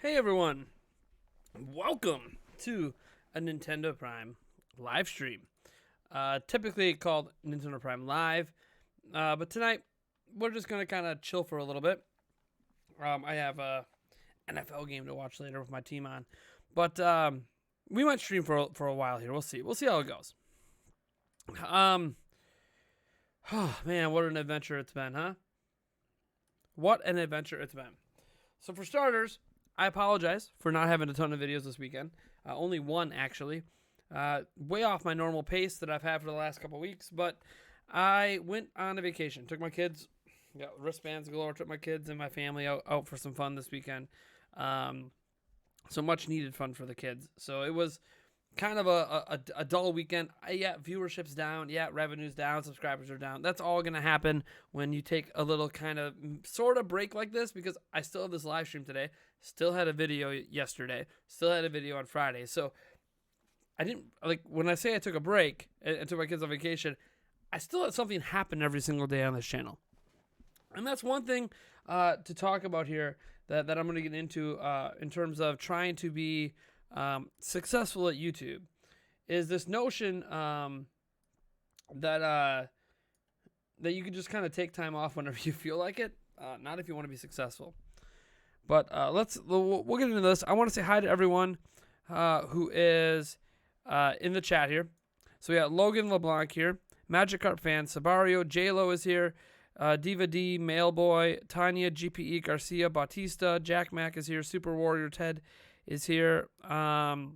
Hey everyone, welcome to a Nintendo Prime live stream. Typically called Nintendo Prime Live, but tonight we're just gonna kind of chill for a little bit. I have a NFL game to watch later with my team on, but we might stream for a while here. We'll see. We'll see how it goes. Oh man, what an adventure it's been, huh? What an adventure it's been. So for starters, I apologize for not having a ton of videos this weekend. Only one, actually. Way off my normal pace that I've had for the last couple weeks. But I went on a vacation. Took my kids, got wristbands galore. Took my kids and my family out for some fun this weekend. So much needed fun for the kids. So it was kind of a dull weekend. Yeah, viewership's down. Yeah, revenue's down. Subscribers are down. That's all going to happen when you take a little kind of sort of break like this, because I still have this live stream today. Still had a video yesterday. Still had a video on Friday. So I didn't, like, when I say I took a break and took my kids on vacation, I still had something happen every single day on this channel. And that's one thing to talk about here that I'm going to get into in terms of trying to be successful at YouTube, is this notion that you can just kind of take time off whenever you feel like it. Not if you want to be successful. But we'll get into this. I want to say hi to everyone who is in the chat here. So we got Logan LeBlanc here, Magikarp fan, Sabario, J-Lo is here, Diva D, Mailboy, Tanya, GPE, Garcia, Bautista, Jack Mac is here, Super Warrior Ted is here. Let's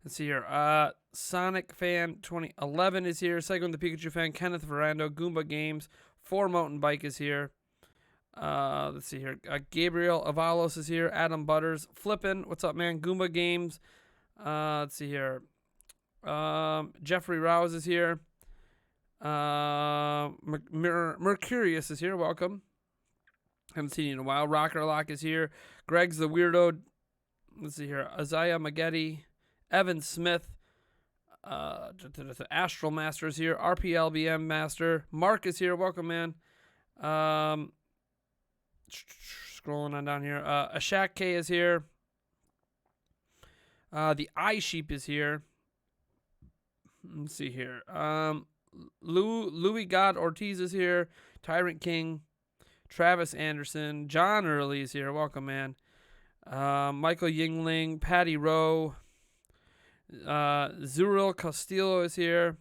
see here. Sonic Fan 2011 is here. Psycho the Pikachu Fan, Kenneth Verando, Goomba Games, 4 Mountain Bike is here. Let's see here. Gabriel Avalos is here. Adam Butters. Flippin'. What's up, man? Goomba Games. Let's see here. Jeffrey Rouse is here. Mercurius is here. Welcome. Haven't seen you in a while. Rocker Lock is here. Greg's the Weirdo. Let's see here. Isaiah Maggette. Evan Smith. Astral Master is here. RPLBM Master. Mark is here. Welcome, man. Scrolling on down here. Ashak K is here. The Eye Sheep is here. Let's see here. Louis God Ortiz is here. Tyrant King. Travis Anderson. John Early is here. Welcome, man. Michael Yingling. Patty Rowe. Zuril Castillo is here.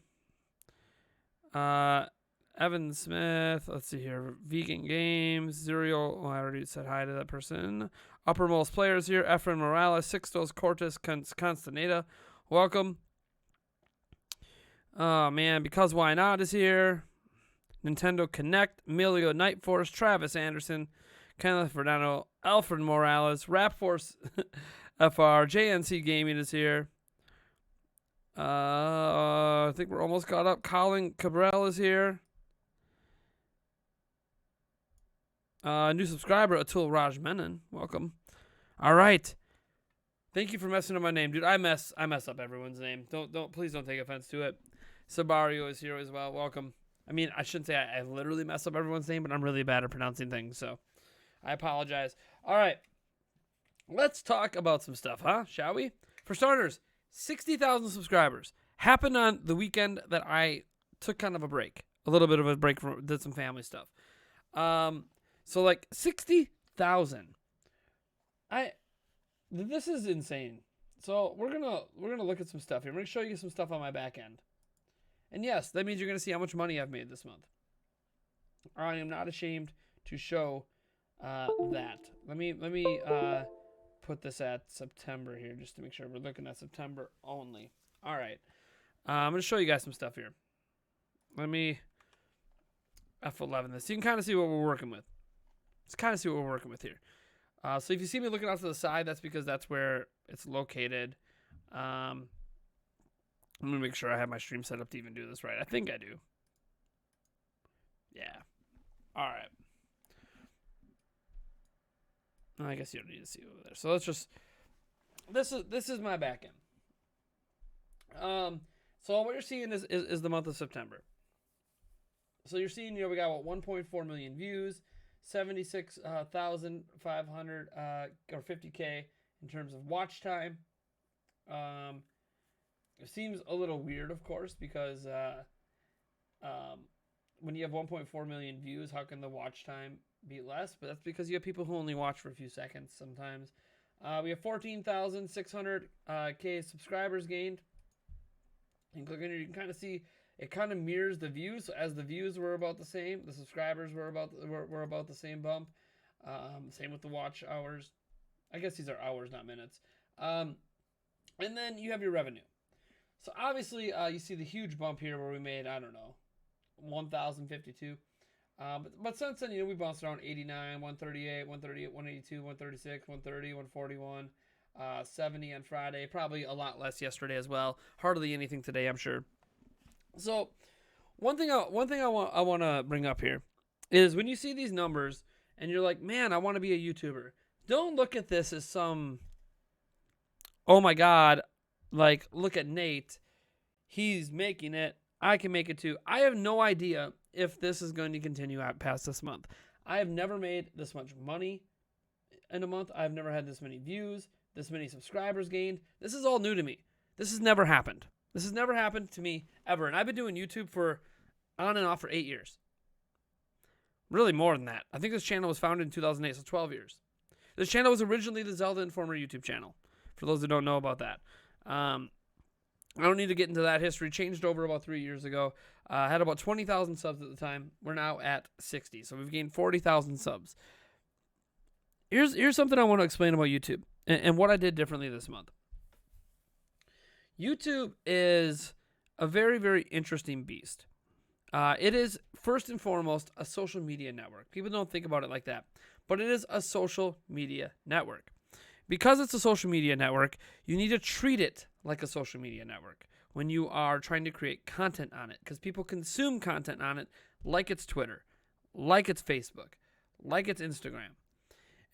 Evan Smith. Let's see here. Vegan Games. Zuriel. Oh, I already said hi to that person. Uppermost Players here. Efren Morales. Sixtos Cortes Constaneta. Welcome. Oh, man. Because Why Not is here. Nintendo Connect. Emilio Nightforce. Travis Anderson. Kenneth Verdano. Alfred Morales. Rap Force FR. JNC Gaming is here. I think we're almost caught up. Colin Cabral is here. New subscriber, Atul Raj Menon. Welcome. All right. Thank you for messing up my name, dude. I mess up everyone's name. Please don't take offense to it. Sabario is here as well. Welcome. I mean, I shouldn't say I literally mess up everyone's name, but I'm really bad at pronouncing things, so I apologize. All right. Let's talk about some stuff, huh? Shall we? For starters, 60,000 subscribers. Happened on the weekend that I took kind of a break. A little bit of a break, did some family stuff. So like 60,000. This is insane. So we're gonna look at some stuff here. I'm gonna show you some stuff on my back end. And yes, that means you're gonna see how much money I've made this month. I am not ashamed to show that. Let me put this at September here just to make sure we're looking at September only. All right. I'm gonna show you guys some stuff here. Let me F11 this. You can kind of see what we're working with. Let's kind of see what we're working with here. So if you see me looking off to the side, that's because that's where it's located. I'm going to make sure I have my stream set up to even do this right. I think I do. Yeah. All right. I guess you don't need to see over there. So let's just... This is my back end. So what you're seeing is the month of September. So you're seeing, we got, 1.4 million views, 76,500 or 50K in terms of watch time. It seems a little weird, of course, because when you have 1.4 million views, how can the watch time be less? But that's because you have people who only watch for a few seconds sometimes. We have 14,600 K subscribers gained. You can click in here, you can kind of see it kind of mirrors the views. So as the views were about the same, the subscribers were about the same bump. Same with the watch hours. I guess these are hours, not minutes. And then you have your revenue. So obviously, you see the huge bump here where we made, I don't know, 1,052. But since then, we bounced around 89, 138, 138, 182, 136, 130, 141, 70 on Friday. Probably a lot less yesterday as well. Hardly anything today, I'm sure. So one thing I want to bring up here is when you see these numbers and you're like, man, I want to be a YouTuber. Don't look at this as some, oh my God, like, look at Nate. He's making it. I can make it too. I have no idea if this is going to continue out past this month. I have never made this much money in a month. I've never had this many views, this many subscribers gained. This is all new to me. This has never happened. This has never happened to me ever. And I've been doing YouTube for on and off for 8 years. Really more than that. I think this channel was founded in 2008, so 12 years. This channel was originally the Zelda Informer YouTube channel, for those who don't know about that. I don't need to get into that history. Changed over about 3 years ago. Had about 20,000 subs at the time. We're now at 60. So we've gained 40,000 subs. Here's something I want to explain about YouTube and what I did differently this month. YouTube is a very, very interesting beast. It is, first and foremost, a social media network. People don't think about it like that. But it is a social media network. Because it's a social media network, you need to treat it like a social media network when you are trying to create content on it. Because people consume content on it like it's Twitter, like it's Facebook, like it's Instagram.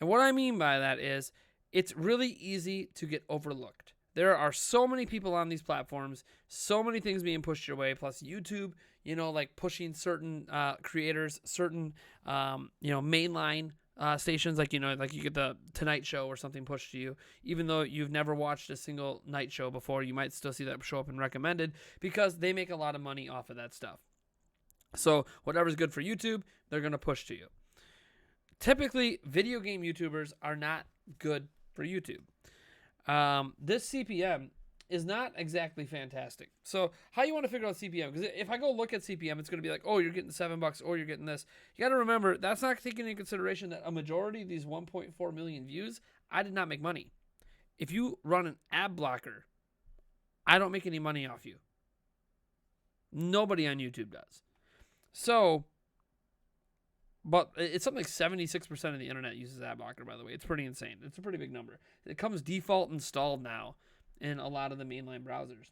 And what I mean by that is it's really easy to get overlooked. There are so many people on these platforms, so many things being pushed your way, plus YouTube, like pushing certain creators, certain, mainline stations, like you get the Tonight Show or something pushed to you. Even though you've never watched a single night show before, you might still see that show up and recommended because they make a lot of money off of that stuff. So whatever's good for YouTube, they're going to push to you. Typically, video game YouTubers are not good for YouTube. This CPM is not exactly fantastic. So how you want to figure out CPM? Because if I go look at CPM, it's going to be like, oh, you're getting $7 or you're getting this. You got to remember, that's not taking into consideration that a majority of these 1.4 million views, I did not make money. If you run an ad blocker, I don't make any money off you. Nobody on YouTube does. So, but it's something like 76% of the internet uses ad blocker, by the way. It's pretty insane. It's a pretty big number. It comes default installed now in a lot of the mainline browsers.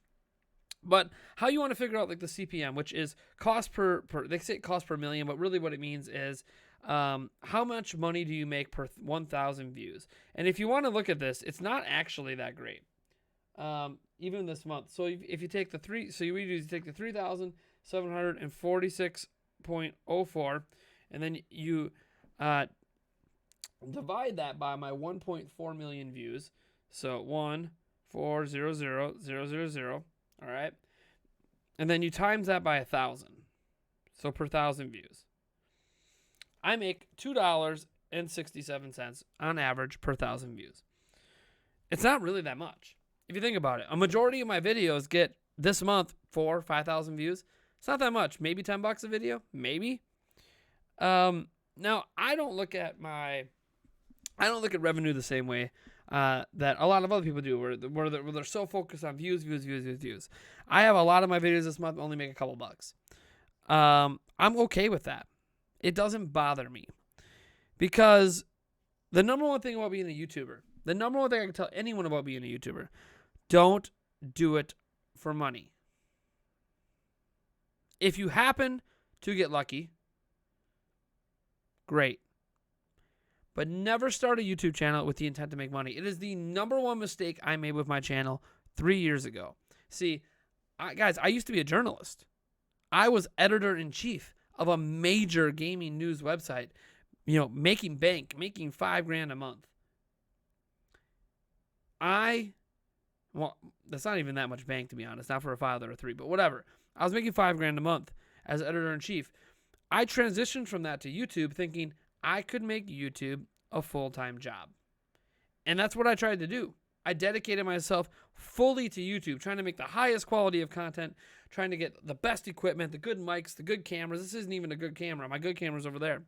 But how you want to figure out like the CPM, which is cost per they say cost per million, but really what it means is how much money do you make per 1,000 views? And if you want to look at this, it's not actually that great. Even this month. So if you take the you take the 3,746.04, and then you divide that by my 1.4 million views. So 1,400,000. All right. And then you times that by 1,000. So per 1,000 views. I make $2.67 on average per 1,000 views. It's not really that much. If you think about it, a majority of my videos get this month 4,000 or 5,000 views. It's not that much. Maybe $10 a video. Maybe. Now I don't look at revenue the same way that a lot of other people do, where they're so focused on views. I have a lot of my videos this month only make a couple bucks. I'm okay with that. It doesn't bother me because the number one thing about being a YouTuber, the number one thing I can tell anyone about being a YouTuber, don't do it for money. If you happen to get lucky, great. But never start a YouTube channel with the intent to make money. It is the number one mistake I made with my channel 3 years ago. See, guys, I used to be a journalist. I was editor-in-chief of a major gaming news website making bank, making $5,000 a month. Well, that's not even that much bank, to be honest, not for a father or three, but whatever. I was making $5,000 a month as editor-in-chief. I transitioned from that to YouTube thinking I could make YouTube a full-time job. And that's what I tried to do. I dedicated myself fully to YouTube, trying to make the highest quality of content, trying to get the best equipment, the good mics, the good cameras. This isn't even a good camera. My good camera's over there.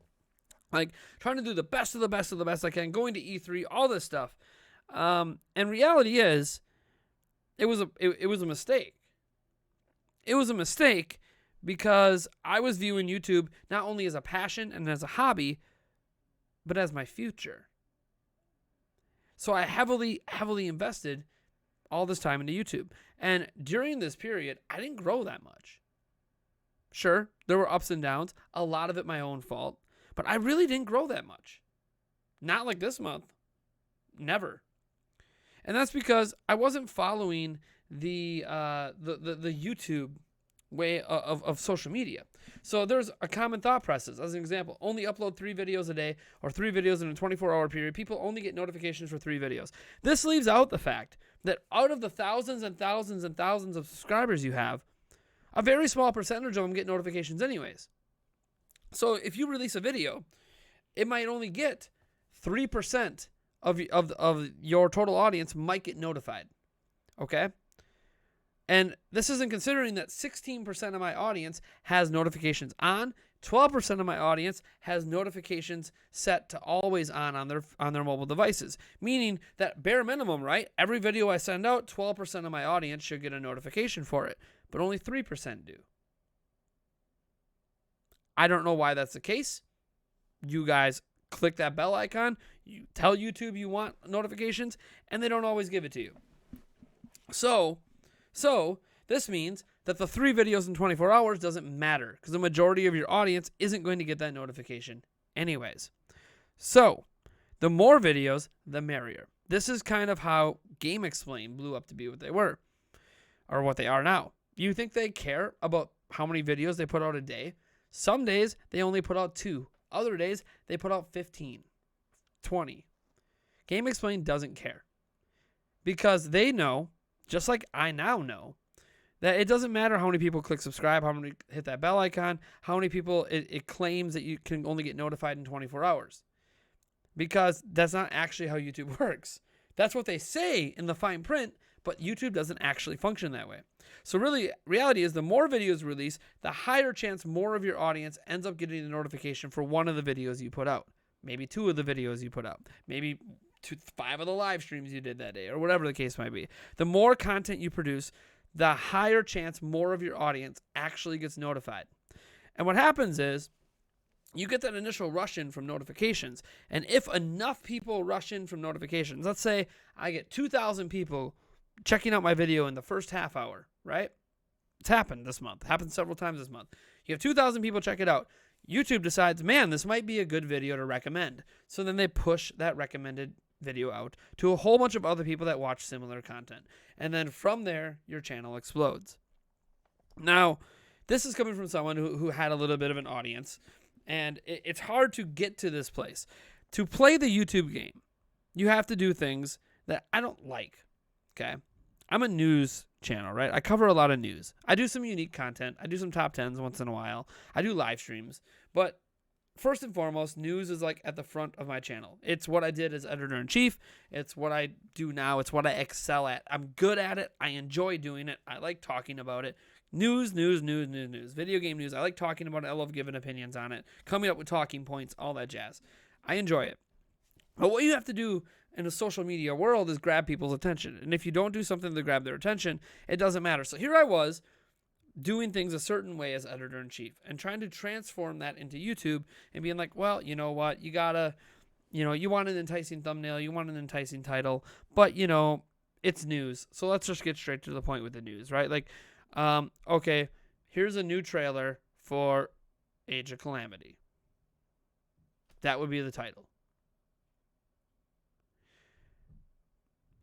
Like, trying to do the best of the best of the best I can, going to E3, all this stuff. And reality is, it was a mistake. It was a mistake because I was viewing YouTube not only as a passion and as a hobby, but as my future. So I heavily invested all this time into YouTube. And during this period, I didn't grow that much. Sure, there were ups and downs, a lot of it my own fault, but I really didn't grow that much. Not like this month. Never. And that's because I wasn't following the YouTube way of social media. So there's a common thought process. As an example, only upload 3 videos a day or 3 videos in a 24-hour period. People only get notifications for 3 videos. This leaves out the fact that out of the thousands and thousands and thousands of subscribers you have, a very small percentage of them get notifications anyways. So if you release a video, it might only get 3% of your total audience might get notified. Okay? And this isn't considering that 16% of my audience has notifications on. 12% of my audience has notifications set to always on their mobile devices. Meaning that bare minimum, right? Every video I send out, 12% of my audience should get a notification for it. But only 3% do. I don't know why that's the case. You guys click that bell icon. You tell YouTube you want notifications, and they don't always give it to you. So this means that the 3 videos in 24 hours doesn't matter because the majority of your audience isn't going to get that notification anyways. So the more videos, the merrier. This is kind of how Game Explain blew up to be what they were, or what they are now. You think they care about how many videos they put out a day? Some days they only put out 2. Other days they put out 15, 20. Game Explain doesn't care because they know, just like I now know, that it doesn't matter how many people click subscribe, how many hit that bell icon, how many people it claims that you can only get notified in 24 hours. Because that's not actually how YouTube works. That's what they say in the fine print, but YouTube doesn't actually function that way. So really, reality is the more videos release, the higher chance more of your audience ends up getting a notification for one of the videos you put out. Maybe 2 of the videos you put out. Maybe 5 of the live streams you did that day, or whatever the case might be. The more content you produce, the higher chance more of your audience actually gets notified. And what happens is you get that initial rush in from notifications. And if enough people rush in from notifications, let's say I get 2,000 people checking out my video in the first half hour, right? It's happened this month. Happened several times this month. You have 2,000 people check it out. YouTube decides, man, this might be a good video to recommend. So then they push that recommended video out to a whole bunch of other people that watch similar content. And then from there, your channel explodes. Now, this is coming from someone who had a little bit of an audience. And it's hard to get to this place. To play the YouTube game, you have to do things that I don't like. Okay? I'm a news channel, right? I cover a lot of news. I do some unique content. I do some top 10s once in a while. I do live streams. But first and foremost, news is like at the front of my channel. It's what I did as editor-in-chief. It's what I do now. It's what I excel at. I'm good at it. I enjoy doing it. I like talking about it. News. Video game news. I like talking about it. I love giving opinions on it. Coming up with talking points, all that jazz. I enjoy it. But what you have to do in the social media world is grab people's attention. And if you don't do something to grab their attention, it doesn't matter. So here I was doing things a certain way as editor-in-chief and trying to transform that into YouTube and being like, well, you know what? You gotta, you want an enticing thumbnail, you want an enticing title, but, it's news. So let's just get straight to the point with the news, right? Like, okay, here's a new trailer for Age of Calamity. That would be the title.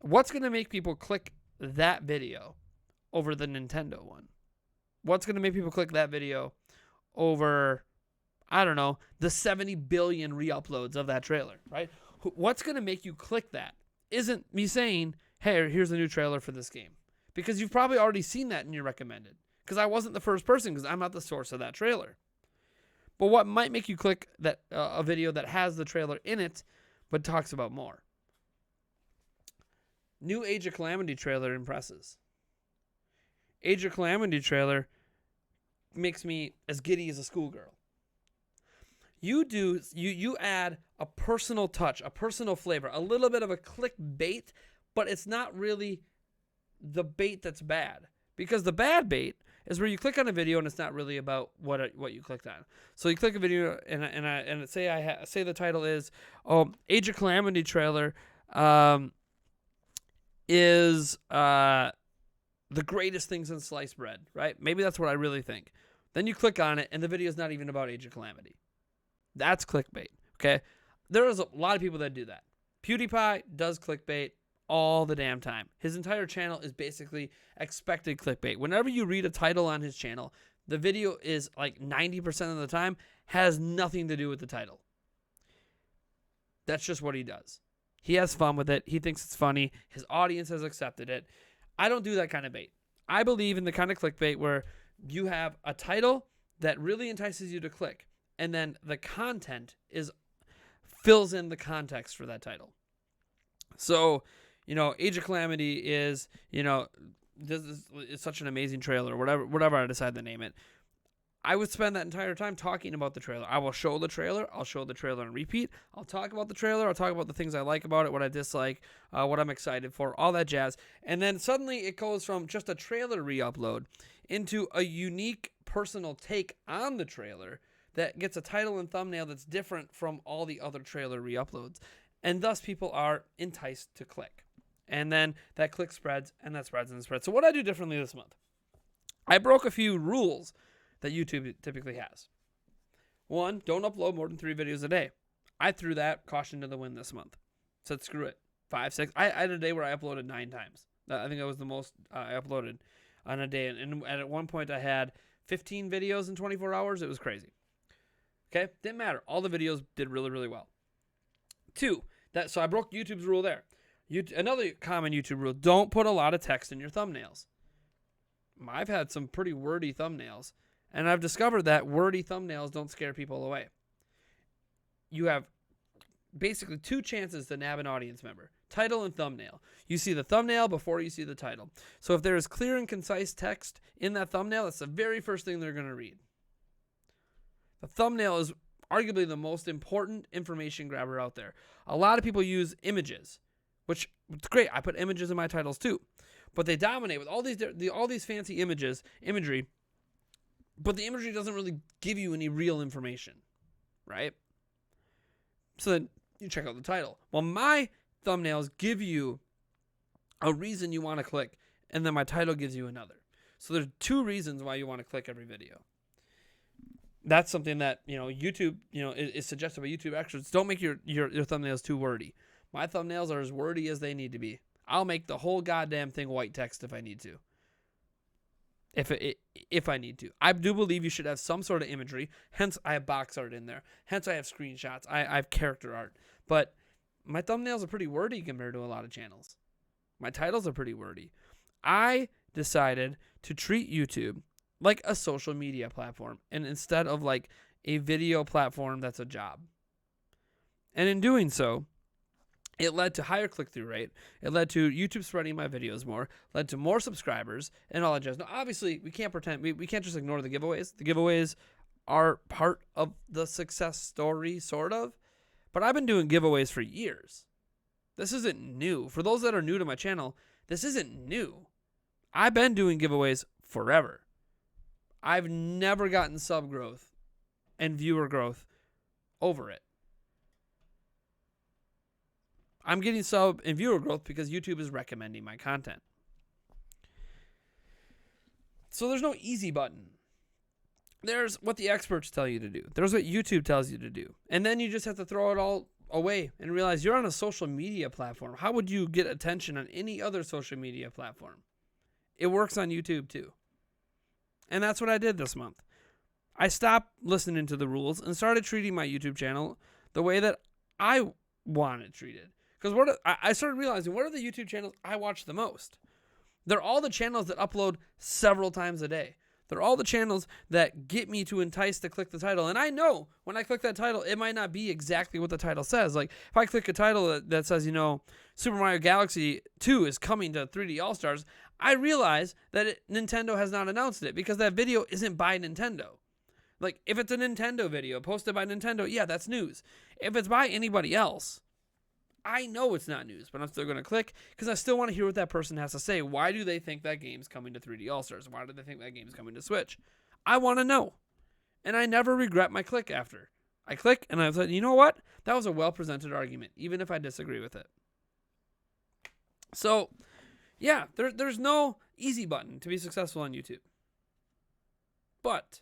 What's going to make people click that video over the Nintendo one? What's going to make people click that video over, I don't know, the 70 billion re-uploads of that trailer, right? What's going to make you click that isn't me saying, hey, here's a new trailer for this game. Because you've probably already seen that in your recommended. Because I wasn't the first person, because I'm not the source of that trailer. But what might make you click that a video that has the trailer in it, but talks about more? New Age of Calamity trailer impresses. Age of Calamity trailer makes me as giddy as a schoolgirl. You add a personal touch, a personal flavor, a little bit of a clickbait, but it's not really the bait that's bad. Because the bad bait is where you click on a video and it's not really about what you clicked on. So you click a video and say the title is Age of Calamity trailer is the greatest things in sliced bread, right? Maybe that's what I really think. Then you click on it and the video is not even about Age of Calamity. That's clickbait, okay? There is a lot of people that do that. PewDiePie does clickbait all the damn time. His entire channel is basically expected clickbait. Whenever you read a title on his channel, the video is like 90% of the time has nothing to do with the title. That's just what he does. He has fun with it. He thinks it's funny. His audience has accepted it. I don't do that kind of bait. I believe in the kind of clickbait where you have a title that really entices you to click, and then the content fills in the context for that title. So, Age of Calamity is, this is such an amazing trailer, whatever I decide to name it. I would spend that entire time talking about the trailer. I will show the trailer. I'll show the trailer and repeat. I'll talk about the trailer. I'll talk about the things I like about it, what I dislike, what I'm excited for, all that jazz. And then suddenly it goes from just a trailer re-upload into a unique personal take on the trailer that gets a title and thumbnail that's different from all the other trailer re-uploads. And thus people are enticed to click. And then that click spreads, and that spreads and spreads. So what I do differently this month, I broke a few rules that YouTube typically has. 1, don't upload more than 3 videos a day. I threw that caution to the wind this month. Said screw it. 5, 6. I had a day where I uploaded 9 times. I think that was the most I uploaded on a day. And at one point I had 15 videos in 24 hours. It was crazy. Okay? Didn't matter. All the videos did really, really well. 2, so I broke YouTube's rule there. Another common YouTube rule, don't put a lot of text in your thumbnails. I've had some pretty wordy thumbnails, and I've discovered that wordy thumbnails don't scare people away. You have basically 2 chances to nab an audience member, title and thumbnail. You see the thumbnail before you see the title. So if there is clear and concise text in that thumbnail, that's the very first thing they're going to read. The thumbnail is arguably the most important information grabber out there. A lot of people use images, which it's great. I put images in my titles too, but they dominate with all these fancy imagery, but the imagery doesn't really give you any real information, right? So then you check out the title. Well, my thumbnails give you a reason you want to click, and then my title gives you another. So there's 2 reasons why you want to click every video. That's something that, YouTube, is suggested by YouTube experts. Don't make your thumbnails too wordy. My thumbnails are as wordy as they need to be. I'll make the whole goddamn thing white text if I need to. If I need to. I do believe you should have some sort of imagery. Hence, I have box art in there. Hence, I have screenshots. I have character art. But my thumbnails are pretty wordy compared to a lot of channels. My titles are pretty wordy. I decided to treat YouTube like a social media platform, and instead of like a video platform that's a job. And in doing so, it led to higher click-through rate. It led to YouTube spreading my videos more, led to more subscribers, and all that jazz. Now, obviously, we can't pretend, we can't just ignore the giveaways. The giveaways are part of the success story, sort of. But I've been doing giveaways for years. This isn't new. For those that are new to my channel, this isn't new. I've been doing giveaways forever. I've never gotten sub growth and viewer growth over it. I'm getting sub and viewer growth because YouTube is recommending my content. So there's no easy button. There's what the experts tell you to do. There's what YouTube tells you to do. And then you just have to throw it all away and realize you're on a social media platform. How would you get attention on any other social media platform? It works on YouTube too. And that's what I did this month. I stopped listening to the rules and started treating my YouTube channel the way that I want it treated. Because I started realizing, what are the YouTube channels I watch the most? They're all the channels that upload several times a day. They're all the channels that get me to entice to click the title. And I know when I click that title, it might not be exactly what the title says. Like, if I click a title that says, Super Mario Galaxy 2 is coming to 3D All-Stars, I realize that Nintendo has not announced it because that video isn't by Nintendo. Like, if it's a Nintendo video posted by Nintendo, yeah, that's news. If it's by anybody else, I know it's not news, but I'm still going to click because I still want to hear what that person has to say. Why do they think that game's coming to 3D All-Stars? Why do they think that game's coming to Switch? I want to know. And I never regret my click after. I click and I said, you know what? That was a well-presented argument, even if I disagree with it. So, yeah, there's no easy button to be successful on YouTube. But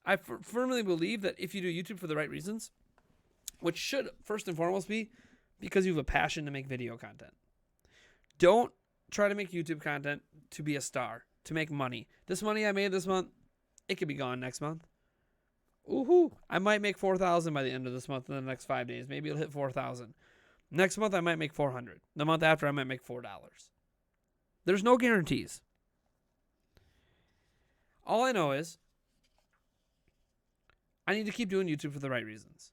I firmly believe that if you do YouTube for the right reasons, which should first and foremost be because you have a passion to make video content. Don't try to make YouTube content to be a star, to make money. This money I made this month, it could be gone next month. Ooh, I might make $4,000 by the end of this month in the next 5 days. Maybe it'll hit $4,000. Next month I might make $400. The month after I might make $4. There's no guarantees. All I know is I need to keep doing YouTube for the right reasons.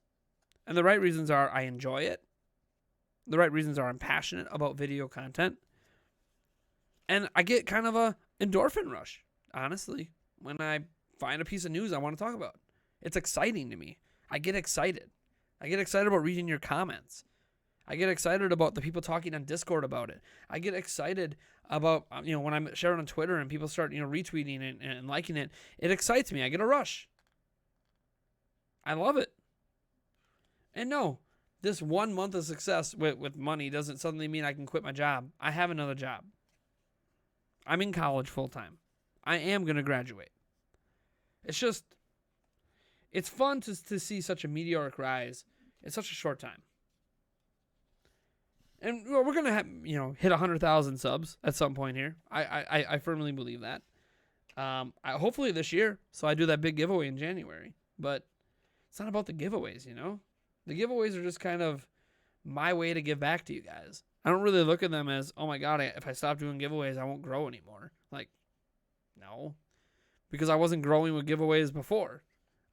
And the right reasons are I enjoy it. The right reasons are I'm passionate about video content. And I get kind of a endorphin rush, honestly, when I find a piece of news I want to talk about. It's exciting to me. I get excited. I get excited about reading your comments. I get excited about the people talking on Discord about it. I get excited about, when I'm sharing on Twitter and people start, retweeting it and liking it. It excites me. I get a rush. I love it. And no, this 1 month of success with money doesn't suddenly mean I can quit my job. I have another job. I'm in college full time. I am going to graduate. It's fun to see such a meteoric rise in such a short time. And we're going to have, hit 100,000 subs at some point here. I firmly believe that. Hopefully this year, so I do that big giveaway in January. But it's not about the giveaways, The giveaways are just kind of my way to give back to you guys. I don't really look at them as, oh my God, if I stop doing giveaways, I won't grow anymore. Like, no. Because I wasn't growing with giveaways before.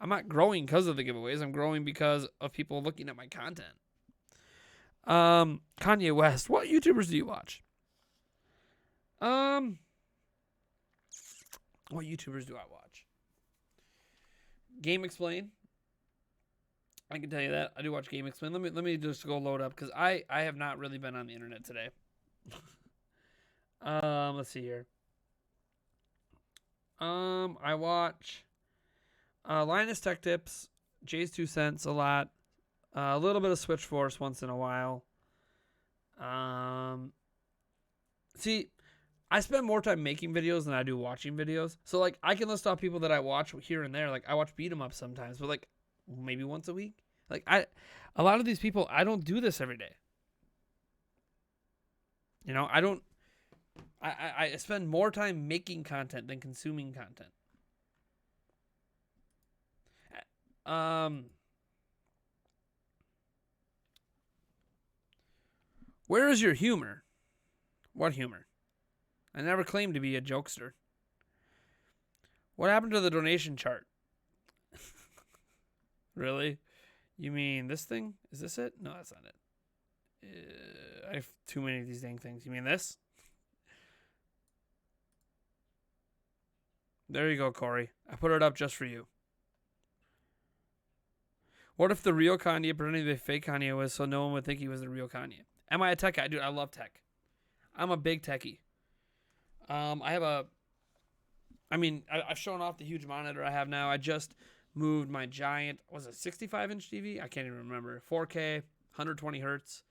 I'm not growing because of the giveaways. I'm growing because of people looking at my content. Kanye West. What YouTubers do you watch? What YouTubers do I watch? Game Explain. I can tell you that. I do watch Game Explain. Let me just go load up because I have not really been on the internet today. Let's see here. I watch Linus Tech Tips, Jay's 2 Cents a lot. A little bit of Switch Force once in a while. See, I spend more time making videos than I do watching videos. So, like, I can list off people that I watch here and there. Like, I watch beat 'em up sometimes, but, like, maybe once a week. Like, a lot of these people, I don't do this every day. I spend more time making content than consuming content. Where is your humor? What humor? I never claimed to be a jokester. What happened to the donation chart? Really? You mean this thing? Is this it? No, that's not it. I have too many of these dang things. You mean this? There you go, Corey. I put it up just for you. What if the real Kanye pretending to be fake Kanye was so no one would think he was the real Kanye? Am I a tech guy? Dude, I love tech. I'm a big techie. I've shown off the huge monitor I have now. I just moved my giant, was it 65-inch TV? I can't even remember. 4K, 120 hertz.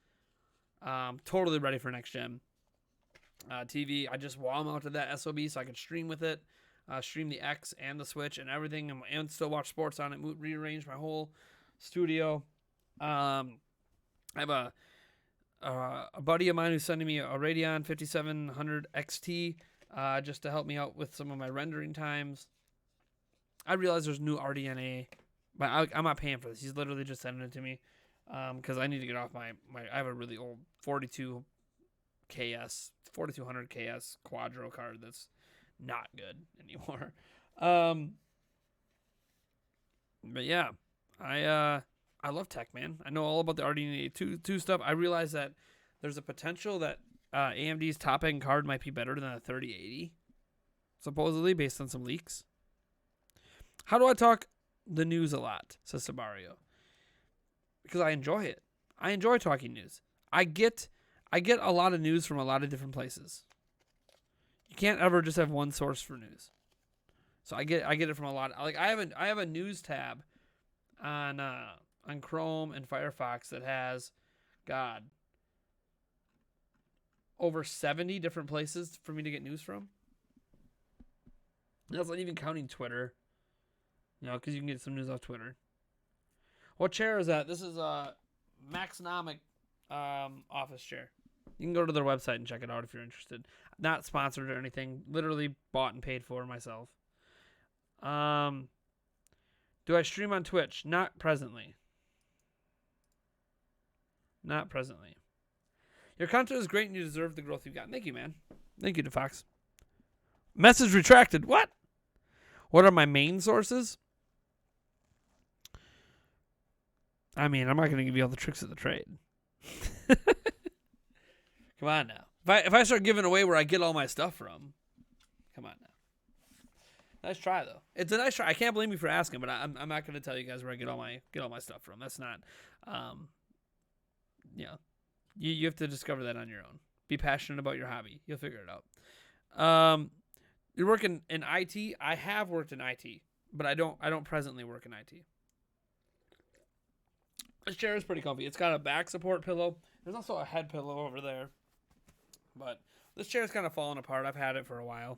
Totally ready for next gen TV. I just wall mounted that SOB so I could stream with it. Stream the X and the Switch and everything, and still watch sports on it. Rearrange my whole studio. I have a buddy of mine who's sending me a Radeon 5700 XT just to help me out with some of my rendering times. I realize there's new RDNA, but I'm not paying for this. He's literally just sending it to me because I need to get off my. I have a really old 42 KS, 4200 KS Quadro card that's not good anymore. But yeah, I love tech, man. I know all about the RDNA 2 stuff. I realize that there's a potential that AMD's top-end card might be better than a 3080, supposedly, based on some leaks. How do I talk the news a lot, says Sabario? Because I enjoy it. I enjoy talking news. I get a lot of news from a lot of different places. You can't ever just have one source for news. So I get it from a lot. Like I have a news tab on Chrome and Firefox that has, God, over 70 different places for me to get news from. That's not even counting Twitter. You know, because you can get some news off Twitter. What chair is that? This is a Maxnomic office chair. You can go to their website and check it out if you're interested. Not sponsored or anything. Literally bought and paid for myself. Do I stream on Twitch? Not presently. Not presently. Your content is great and you deserve the growth you've gotten. Thank you, man. Thank you, DeFox. Message retracted. What? What are my main sources? I mean, I'm not going to give you all the tricks of the trade. Come on now. If I start giving away where I get all my stuff from, come on now. Nice try though. It's a nice try. I can't blame you for asking, but I'm not going to tell you guys where I get all my stuff from. That's not, you have to discover that on your own. Be passionate about your hobby. You'll figure it out. You're working in IT. I have worked in IT, but I don't presently work in IT. This chair is pretty comfy. It's got a back support pillow. There's also a head pillow over there. But this chair is kind of falling apart. I've had it for a while.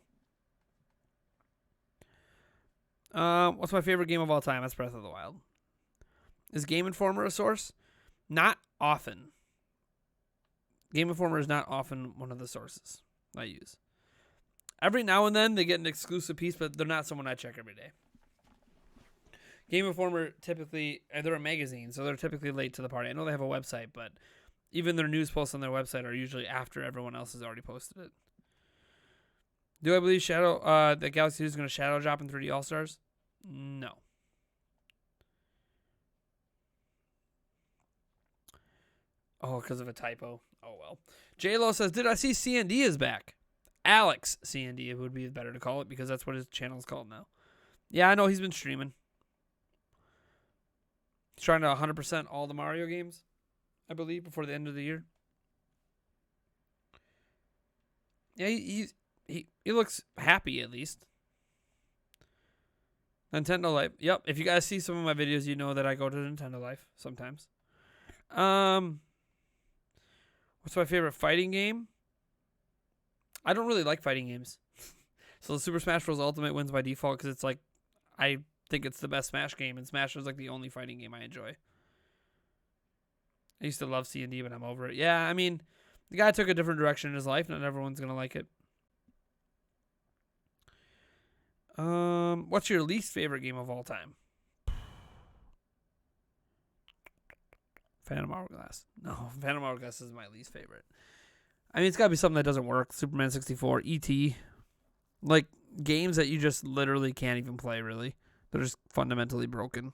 What's my favorite game of all time? That's Breath of the Wild. Is Game Informer a source? Not often. Game Informer is not often one of the sources I use. Every now and then they get an exclusive piece, but they're not someone I check every day. Game Informer typically, they're a magazine, so they're typically late to the party. I know they have a website, but even their news posts on their website are usually after everyone else has already posted it. Do I believe that Galaxy 2 is going to shadow drop in 3D All-Stars? No. Oh, because of a typo. Oh, well. J-Lo says, did I see C&D is back? Alex C&D would be better to call it because that's what his channel is called now. Yeah, I know he's been streaming. He's trying to 100% all the Mario games, I believe, before the end of the year. Yeah, he looks happy at least. Nintendo Life. Yep, if you guys see some of my videos, you know that I go to Nintendo Life sometimes. What's my favorite fighting game? I don't really like fighting games. So the Super Smash Bros. Ultimate wins by default because it's like, I think it's the best Smash game, and Smash is like the only fighting game I enjoy. I used to love C&D, but I'm over it. Yeah, I mean, the guy took a different direction in his life. Not everyone's going to like it. What's your least favorite game of all time? Phantom Hourglass. No, Phantom Hourglass is my least favorite. I mean, it's got to be something that doesn't work. Superman 64, E.T. Like, games that you just literally can't even play, really. They're just fundamentally broken.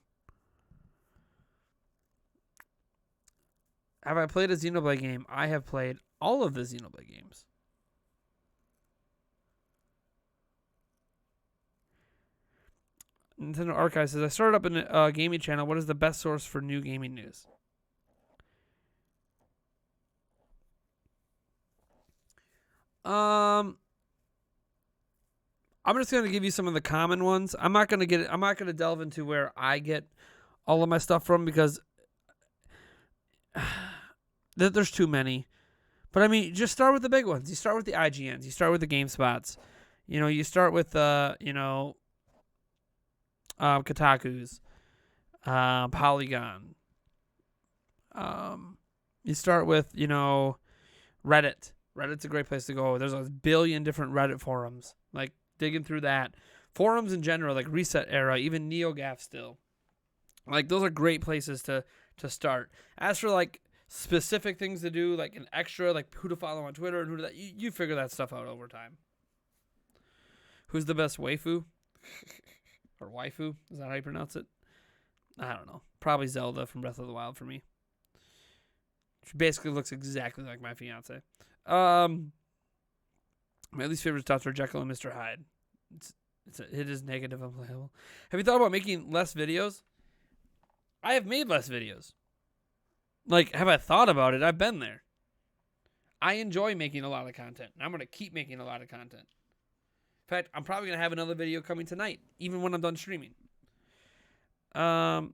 Have I played a Xenoblade game? I have played all of the Xenoblade games. Nintendo Archive says, I started up a gaming channel. What is the best source for new gaming news? I'm just gonna give you some of the common ones. I'm not gonna delve into where I get all of my stuff from because there's too many. But I mean, just start with the big ones. You start with the IGNs. You start with the GameSpots. You know, you start with Kotaku's, Polygon. You start with Reddit. Reddit's a great place to go. There's a billion different Reddit forums. Like, digging through that, Forums in general, like Reset Era, even NeoGAF still. Like, those are great places to start. As for, like, specific things to do, like an extra, like who to follow on Twitter and who to that, you figure that stuff out over time. Who's the best waifu? Or waifu? Is that how you pronounce it? I don't know. Probably Zelda from Breath of the Wild for me. She basically looks exactly like my fiance. My least favorite stops are Jekyll and Mr. Hyde. It is negative unplayable. Have you thought about making less videos? I have made less videos. Like, have I thought about it? I've been there. I enjoy making a lot of content. And I'm going to keep making a lot of content. In fact, I'm probably going to have another video coming tonight, even when I'm done streaming. The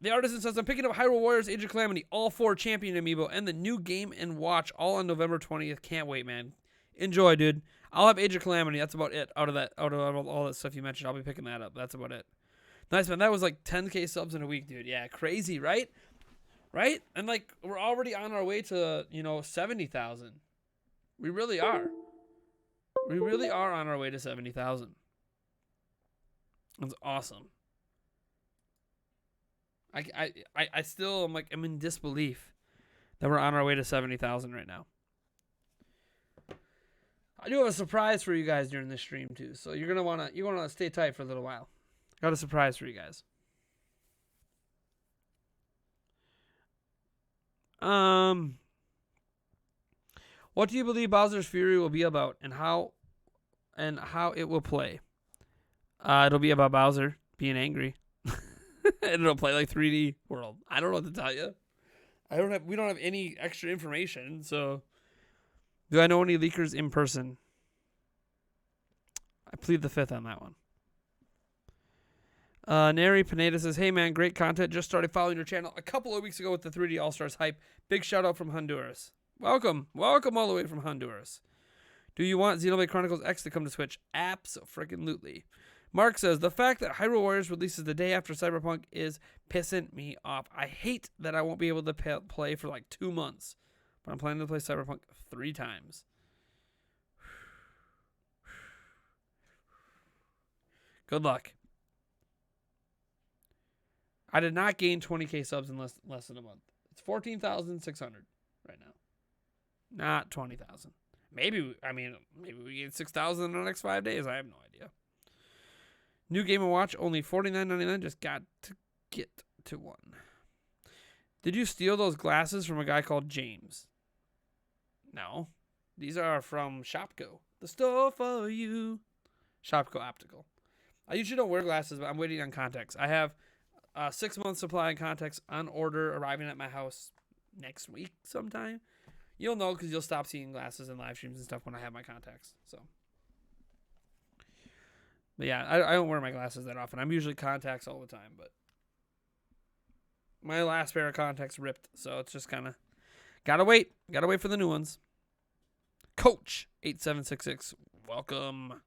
Artisan says, I'm picking up Hyrule Warriors Age of Calamity, all 4 Champion Amiibo, and the new Game & Watch, all on November 20th. Can't wait, man. Enjoy, dude. I'll have Age of Calamity. That's about it. Out of all that stuff you mentioned, I'll be picking that up. That's about it. Nice, man. That was like 10K subs in a week, dude. Yeah, crazy, right? Right? And, like, we're already on our way to, 70,000. We really are. We really are on our way to 70,000. That's awesome. I still am, like, I'm in disbelief that we're on our way to 70,000 right now. I do have a surprise for you guys during this stream, too. So you're going to want to stay tight for a little while. Got a surprise for you guys. What do you believe Bowser's Fury will be about, and how it will play? It'll be about Bowser being angry, and it'll play like 3D World. I don't know what to tell you. We don't have any extra information. So, do I know any leakers in person? I plead the fifth on that one. Neri Pineda says, hey man, great content. Just started following your channel a couple of weeks ago with the 3D All-Stars hype. Big shout out from Honduras. Welcome all the way from Honduras. Do you want Xenoblade Chronicles X to come to Switch? Abso-freaking-lutely. Mark says, the fact that Hyrule Warriors releases the day after Cyberpunk is pissing me off. I hate that I won't be able to play for like 2 months, but I'm planning to play Cyberpunk 3 times. Good luck. I did not gain 20K subs in less than a month. It's 14,600 right now. Not 20,000. Maybe we get 6,000 in the next 5 days. I have no idea. New Game & Watch, only $49.99. Just got to get to one. Did you steal those glasses from a guy called James? No. These are from Shopko. The store for you. Shopko Optical. I usually don't wear glasses, but I'm waiting on contacts. I have 6 months supply of contacts on order arriving at my house next week sometime. You'll know because you'll stop seeing glasses in live streams and stuff when I have my contacts. So, but yeah, I don't wear my glasses that often. I'm usually contacts all the time, but my last pair of contacts ripped, so it's just kind of gotta wait for the new ones. Coach 8766, welcome.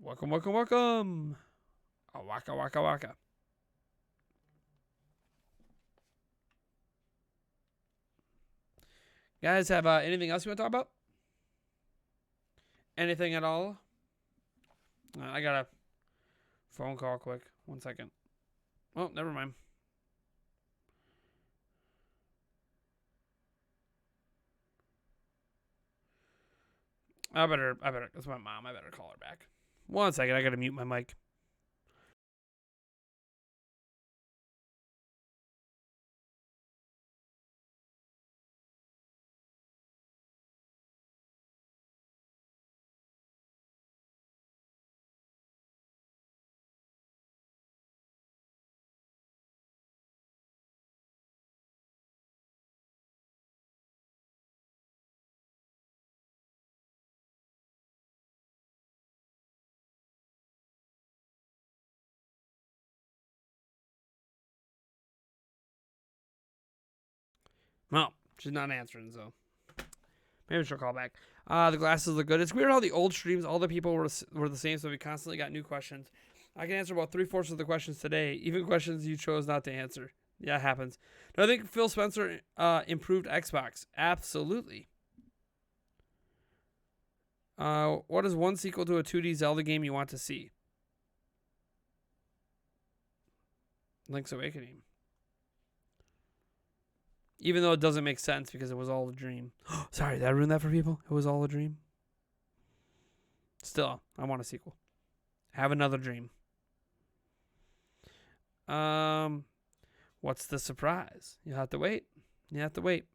Waka. Guys, have anything else you want to talk about? Anything at all? I got a phone call quick. 1 second. Oh, never mind. I better, that's my mom. I better call her back. 1 second. I got to mute my mic. Well, she's not answering, so maybe she'll call back. The glasses look good. It's weird how the old streams, all the people were the same, so we constantly got new questions. I can answer about 3/4 of the questions today, even questions you chose not to answer. Yeah, it happens. Do I think Phil Spencer improved Xbox? Absolutely. What is one sequel to a 2D Zelda game you want to see? Link's Awakening. Even though it doesn't make sense because it was all a dream. Sorry, did I ruin that for people? It was all a dream. Still, I want a sequel. Have another dream. What's the surprise? You'll have to wait. You have to wait.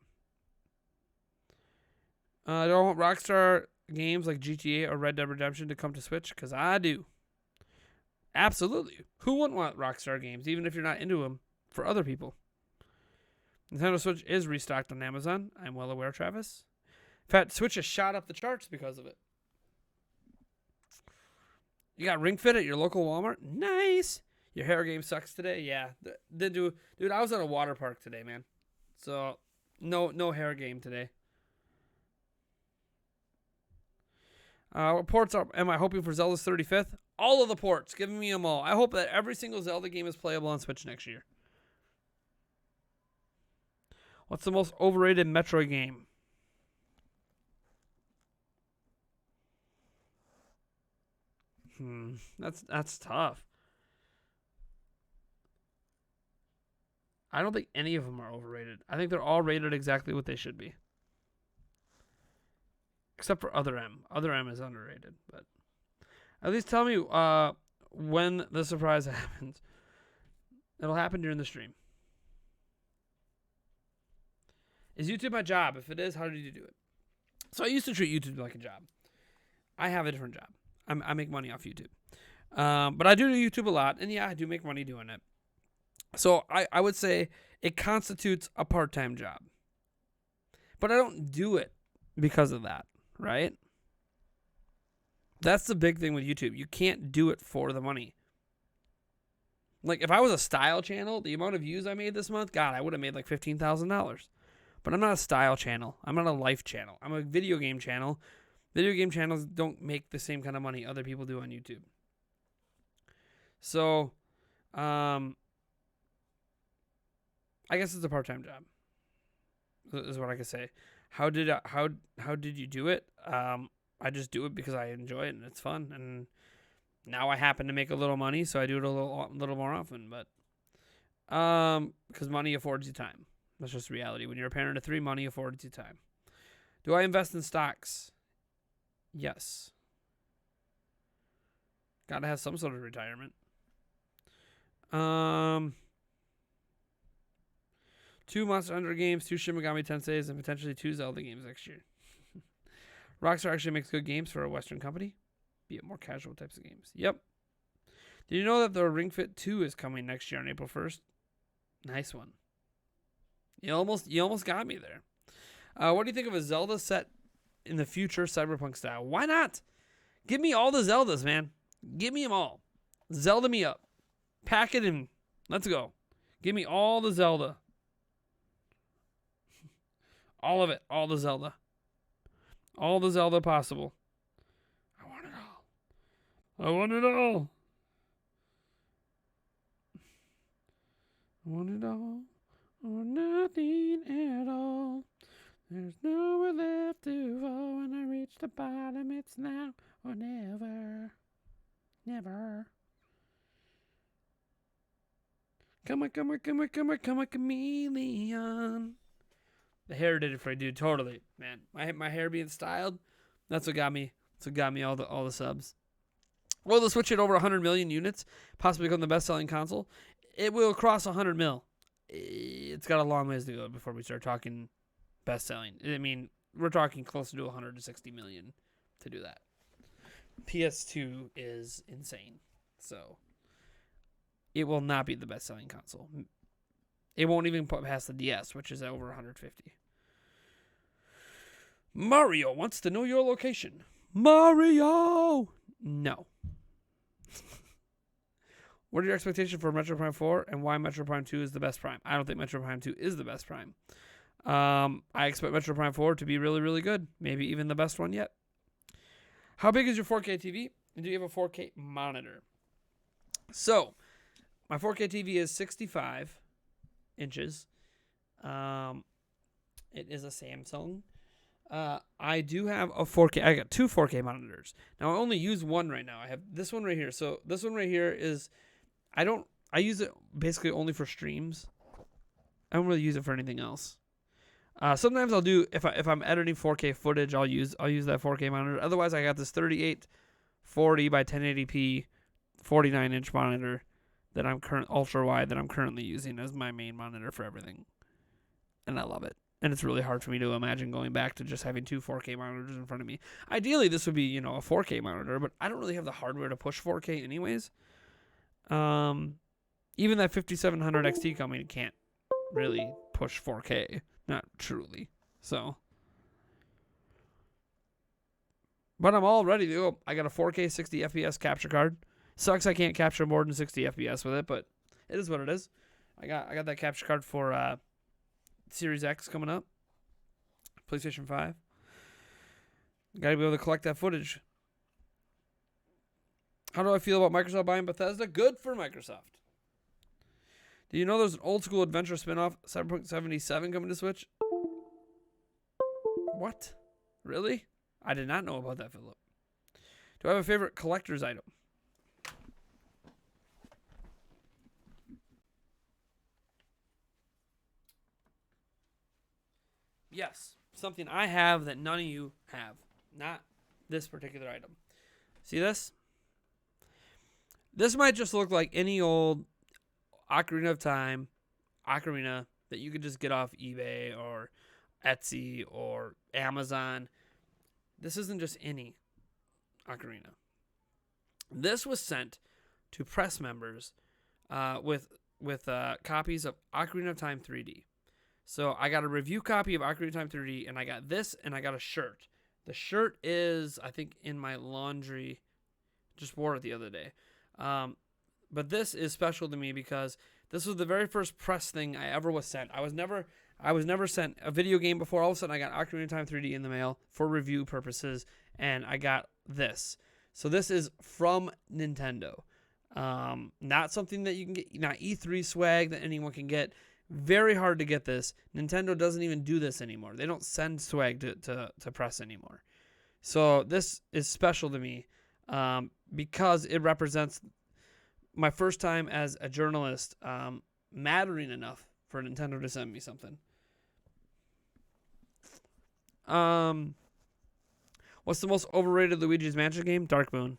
Don't want Rockstar games like GTA or Red Dead Redemption to come to Switch? Because I do. Absolutely. Who wouldn't want Rockstar games, even if you're not into them, for other people? Nintendo Switch is restocked on Amazon. I'm well aware, Travis. In fact, Switch has shot up the charts because of it. You got Ring Fit at your local Walmart? Nice. Your hair game sucks today? Yeah. Dude, I was at a water park today, man. So, no hair game today. What ports am I hoping for Zelda's 35th? All of the ports. Give me them all. I hope that every single Zelda game is playable on Switch next year. What's the most overrated Metroid game? That's tough. I don't think any of them are overrated. I think they're all rated exactly what they should be. Except for Other M. Other M is underrated, but at least tell me when the surprise happens. It'll happen during the stream. Is YouTube my job? If it is, how did you do it? So I used to treat YouTube like a job. I have a different job. I make money off YouTube. But I do YouTube a lot, and yeah, I do make money doing it. So I would say it constitutes a part-time job. But I don't do it because of that, right? That's the big thing with YouTube. You can't do it for the money. Like, if I was a style channel, the amount of views I made this month, God, I would have made like $15,000. But I'm not a style channel. I'm not a life channel. I'm a video game channel. Video game channels don't make the same kind of money other people do on YouTube. So, I guess it's a part-time job. Is what I can say. How did you do it? I just do it because I enjoy it and it's fun. And now I happen to make a little money, so I do it a little more often. But because money affords you time. That's just reality. When you're a parent of 3, money affords you time. Do I invest in stocks? Yes. Gotta have some sort of retirement. 2 Monster Hunter games, 2 Shin Megami Tenseis, and potentially 2 Zelda games next year. Rockstar actually makes good games for a Western company. Be it more casual types of games. Yep. Did you know that the Ring Fit 2 is coming next year on April 1st? Nice one. You almost got me there. What do you think of a Zelda set in the future cyberpunk style? Why not? Give me all the Zeldas, man. Give me them all. Zelda me up. Pack it in. Let's go. Give me all the Zelda. All of it. All the Zelda. All the Zelda possible. I want it all. I want it all. I want it all. Or nothing at all. There's nowhere left to fall. When I reach the bottom, it's now or never. Never. Come on, chameleon. The hair did it for you, dude. Totally, man. My hair being styled, that's what got me. That's what got me all the subs. Will the Switch hit over 100 million units, possibly become the best-selling console? It will cross 100 mil. It's got a long ways to go before we start talking best-selling. I mean, we're talking closer to 160 million to do that. PS2 is insane, so it will not be the best-selling console. It won't even put past the DS, which is over 150. Mario wants to know your location. Mario! No. What are your expectations for Metroid Prime 4 and why Metroid Prime 2 is the best Prime? I don't think Metroid Prime 2 is the best Prime. I expect Metroid Prime 4 to be really, really good. Maybe even the best one yet. How big is your 4K TV? And do you have a 4K monitor? So, my 4K TV is 65 inches. It is a Samsung. I do have a 4K. I got two 4K monitors. Now I only use one right now. I have this one right here. So this one right here is, I use it basically only for streams. I don't really use it for anything else. Sometimes I'll do, if I'm editing 4K footage, I'll use that 4K monitor. Otherwise, I got this 3840 by 1080p 49-inch monitor that I'm ultra wide that I'm currently using as my main monitor for everything, and I love it. And it's really hard for me to imagine going back to just having two 4K monitors in front of me. Ideally, this would be, a 4K monitor, but I don't really have the hardware to push 4K anyways. Even that 5700 XT company can't really push 4K, not truly. So, but I'm all ready to go. I got a 4K 60 FPS capture card. Sucks I can't capture more than 60 FPS with it, but it is what it is. I got that capture card for Series X coming up, PlayStation 5. Got to be able to collect that footage. How do I feel about Microsoft buying Bethesda? Good for Microsoft. Do you know there's an old school adventure spinoff, 7.77, coming to Switch? What? Really? I did not know about that, Philip. Do I have a favorite collector's item? Yes. Something I have that none of you have. Not this particular item. See this? This might just look like any old Ocarina of Time, Ocarina that you could just get off eBay or Etsy or Amazon. This isn't just any Ocarina. This was sent to press members with copies of Ocarina of Time 3D. So I got a review copy of Ocarina of Time 3D, and I got this, and I got a shirt. The shirt is, I think, in my laundry. Just wore it the other day. But this is special to me because this was the very first press thing I ever was sent. I was never sent a video game before. All of a sudden, I got Ocarina of Time 3D in the mail for review purposes, and I got this. So this is from Nintendo. Not something that you can get, not E3 swag that anyone can get. Very hard to get this. Nintendo doesn't even do this anymore. They don't send swag to press anymore. So this is special to me because it represents my first time as a journalist mattering enough for Nintendo to send me something. What's the most overrated Luigi's Mansion game? Dark Moon.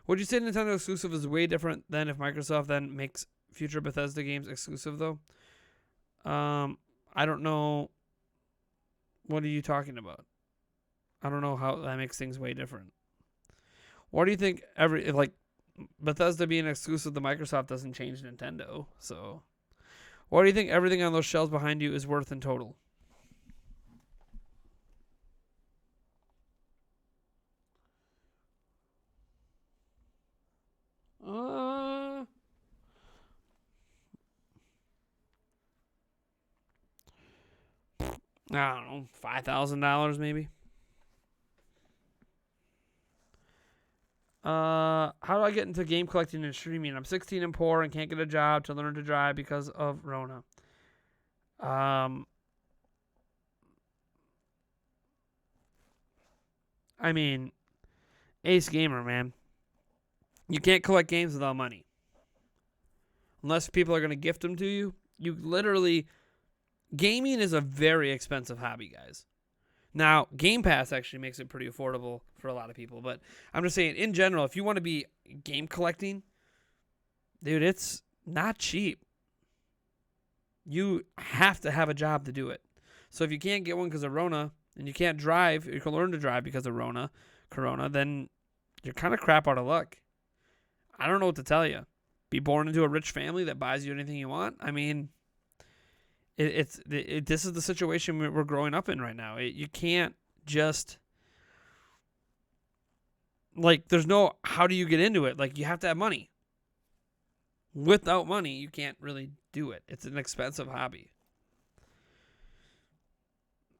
Would you say Nintendo exclusive is way different than if Microsoft then makes future Bethesda games exclusive, though? I don't know. What are you talking about? I don't know how that makes things way different. What do you think? Bethesda being exclusive to Microsoft doesn't change Nintendo. So, what do you think everything on those shelves behind you is worth in total? I don't know, $5,000 maybe. How do I get into game collecting and streaming? I'm 16 and poor and can't get a job to learn to drive because of Rona. I mean, Ace Gamer, man. You can't collect games without money. Unless people are going to gift them to you. You literally... Gaming is a very expensive hobby, guys. Now, Game Pass actually makes it pretty affordable for a lot of people. But I'm just saying, in general, if you want to be game collecting, dude, it's not cheap. You have to have a job to do it. So if you can't get one because of Rona, and you can't drive, you can learn to drive because of Corona, then you're kind of crap out of luck. I don't know what to tell you. Be born into a rich family that buys you anything you want? I mean... This is the situation we're growing up in right now. You can't just there's no how do you get into it? You have to have money. Without money, you can't really do it. It's an expensive hobby.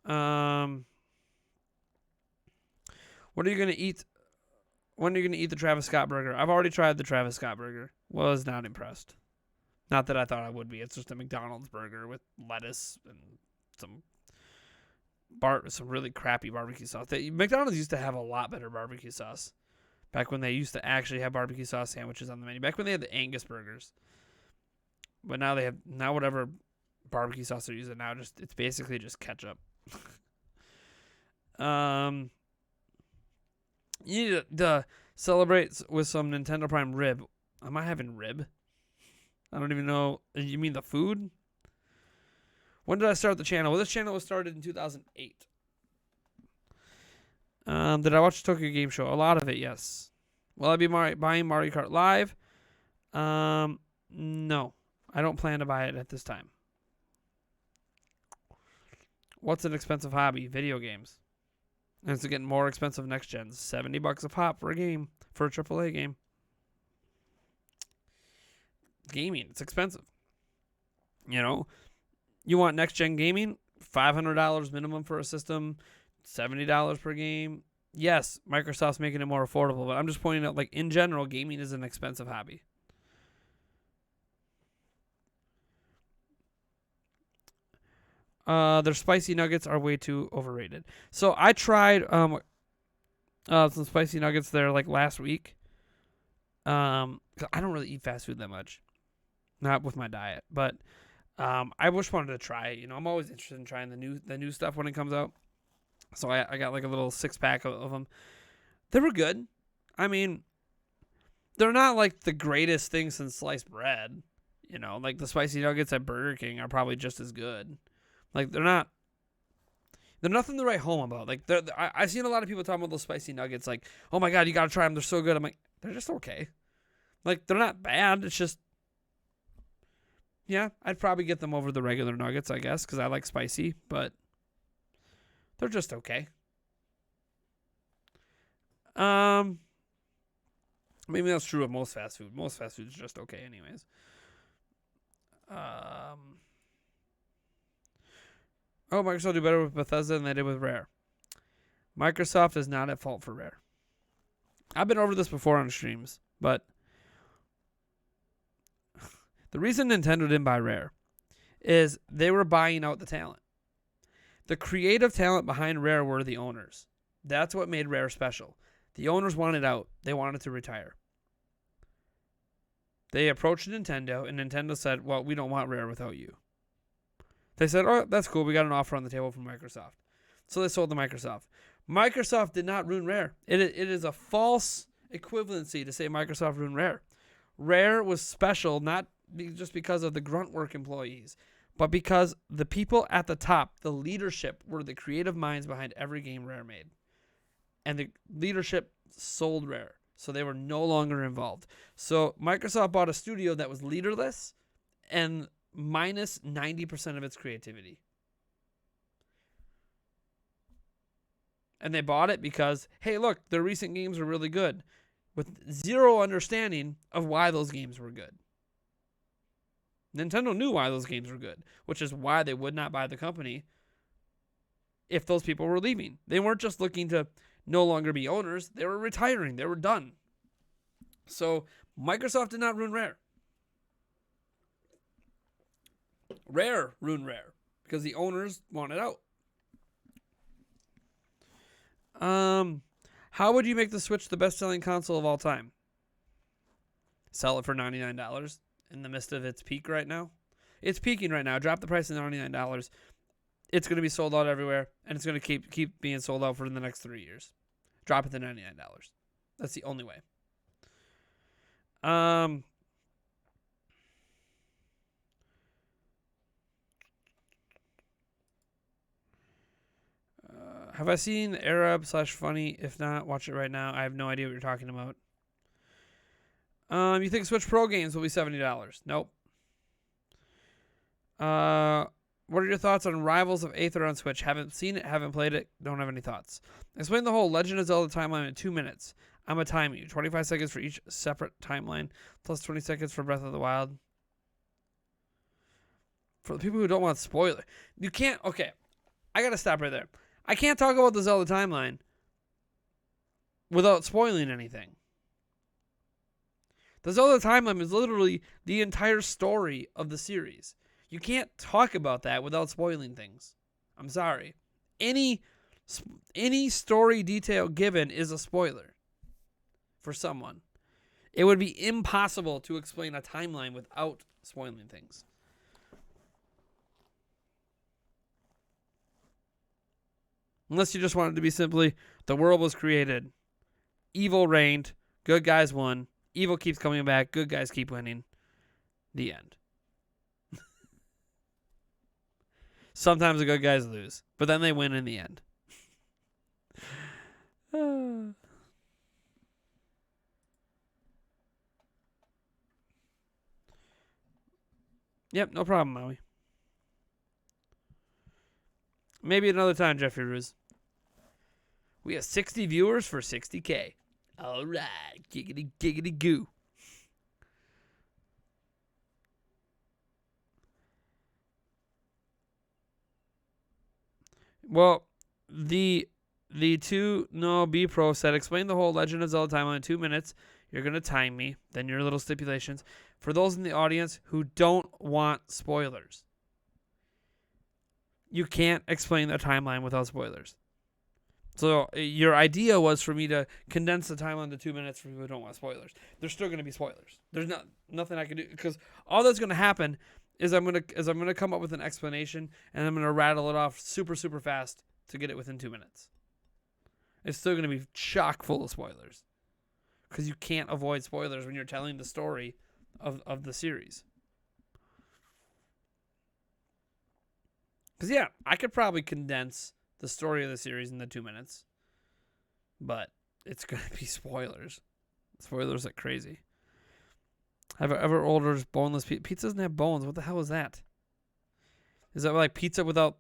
What are you gonna eat? When are you gonna eat the Travis Scott burger? I've already tried the Travis Scott burger. Was not impressed. Not that I thought I would be. It's just a McDonald's burger with lettuce and some really crappy barbecue sauce. McDonald's used to have a lot better barbecue sauce back when they used to actually have barbecue sauce sandwiches on the menu. Back when they had the Angus burgers. But now they have whatever barbecue sauce they're using now, it's basically just ketchup. You need to celebrate with some Nintendo Prime rib. Am I having rib? I don't even know. You mean the food? When did I start the channel? Well, this channel was started in 2008. Did I watch the Tokyo Game Show? A lot of it, yes. Will I be buying Mario Kart Live? No. I don't plan to buy it at this time. What's an expensive hobby? Video games. And it's getting more expensive next gen. $70 a pop for a game, for a AAA game. Gaming, it's expensive. You know, you want next gen gaming? $500 minimum for a system, $70 per game. Yes, Microsoft's making it more affordable, but I'm just pointing out, like, in general, gaming is an expensive hobby. Their spicy nuggets are way too overrated. So I tried some spicy nuggets there like last week. 'Cause I don't really eat fast food that much, not with my diet, but I just wanted to try it. You know, I'm always interested in trying the new stuff when it comes out. So I got like a little 6-pack of them. They were good. I mean, they're not like the greatest thing since sliced bread. You know, like the spicy nuggets at Burger King are probably just as good. Like, they're nothing to write home about. Like, I've seen a lot of people talking about those spicy nuggets. Like, oh my God, you got to try them. They're so good. I'm like, they're just okay. Like, they're not bad. It's just, yeah, I'd probably get them over the regular nuggets, I guess, because I like spicy. But they're just okay. Maybe that's true of most fast food. Most fast food is just okay anyways. Oh, Microsoft do better with Bethesda than they did with Rare. Microsoft is not at fault for Rare. I've been over this before on streams, but the reason Nintendo didn't buy Rare is they were buying out the talent. The creative talent behind Rare were the owners. That's what made Rare special. The owners wanted out. They wanted to retire. They approached Nintendo, and Nintendo said, well, we don't want Rare without you. They said, oh, that's cool. We got an offer on the table from Microsoft. So they sold to Microsoft. Microsoft did not ruin Rare. It is a false equivalency to say Microsoft ruined Rare. Rare was special not just because of the grunt work employees, but because the people at the top, the leadership, were the creative minds behind every game Rare made. And the leadership sold Rare. So they were no longer involved. So Microsoft bought a studio that was leaderless and minus 90% of its creativity. And they bought it because, hey, look, their recent games were really good, with zero understanding of why those games were good. Nintendo knew why those games were good, which is why they would not buy the company if those people were leaving. They weren't just looking to no longer be owners. They were retiring. They were done. So Microsoft did not ruin Rare. Rare ruined Rare because the owners wanted out. How would you make the Switch the best-selling console of all time? Sell it for $99 in the midst of its peak right now. It's peaking right now. Drop the price to $99. It's going to be sold out everywhere, and it's going to keep being sold out for the next 3 years. Drop it to $99. That's the only way. Have I seen Arab/Funny? If not, watch it right now. I have no idea what you're talking about. You think Switch Pro games will be $70? Nope. What are your thoughts on Rivals of Aether on Switch? Haven't seen it, haven't played it, don't have any thoughts. Explain the whole Legend of Zelda timeline in 2 minutes. I'm going to time you. 25 seconds for each separate timeline, plus 20 seconds for Breath of the Wild. For the people who don't want spoiler, you can't. Okay, I got to stop right there. I can't talk about the Zelda timeline without spoiling anything. The Zelda timeline is literally the entire story of the series. You can't talk about that without spoiling things. I'm sorry. Any story detail given is a spoiler for someone. It would be impossible to explain a timeline without spoiling things. Unless you just want it to be simply, the world was created, evil reigned, good guys won, evil keeps coming back, good guys keep winning. The end. Sometimes the good guys lose, but then they win in the end. Yep, no problem, Maui. Maybe another time, Jeffrey Ruse. We have 60 viewers for 60K. All right. Giggity, giggity, goo. Well, the B Pro said, explain the whole Legend of Zelda timeline in 2 minutes. You're going to time me. Then your little stipulations. For those in the audience who don't want spoilers, you can't explain the timeline without spoilers. So your idea was for me to condense the timeline to 2 minutes for people who don't want spoilers. There's still going to be spoilers. There's nothing I can do, because all that's going to happen is I'm going to come up with an explanation, and I'm going to rattle it off super, super fast to get it within 2 minutes. It's still going to be chock full of spoilers, because you can't avoid spoilers when you're telling the story of the series. Because, yeah, I could probably condense the story of the series in the 2 minutes, but it's going to be spoilers. Spoilers like crazy. Have I ever ordered boneless pizza? Pizza doesn't have bones. What the hell is that? Is that like pizza without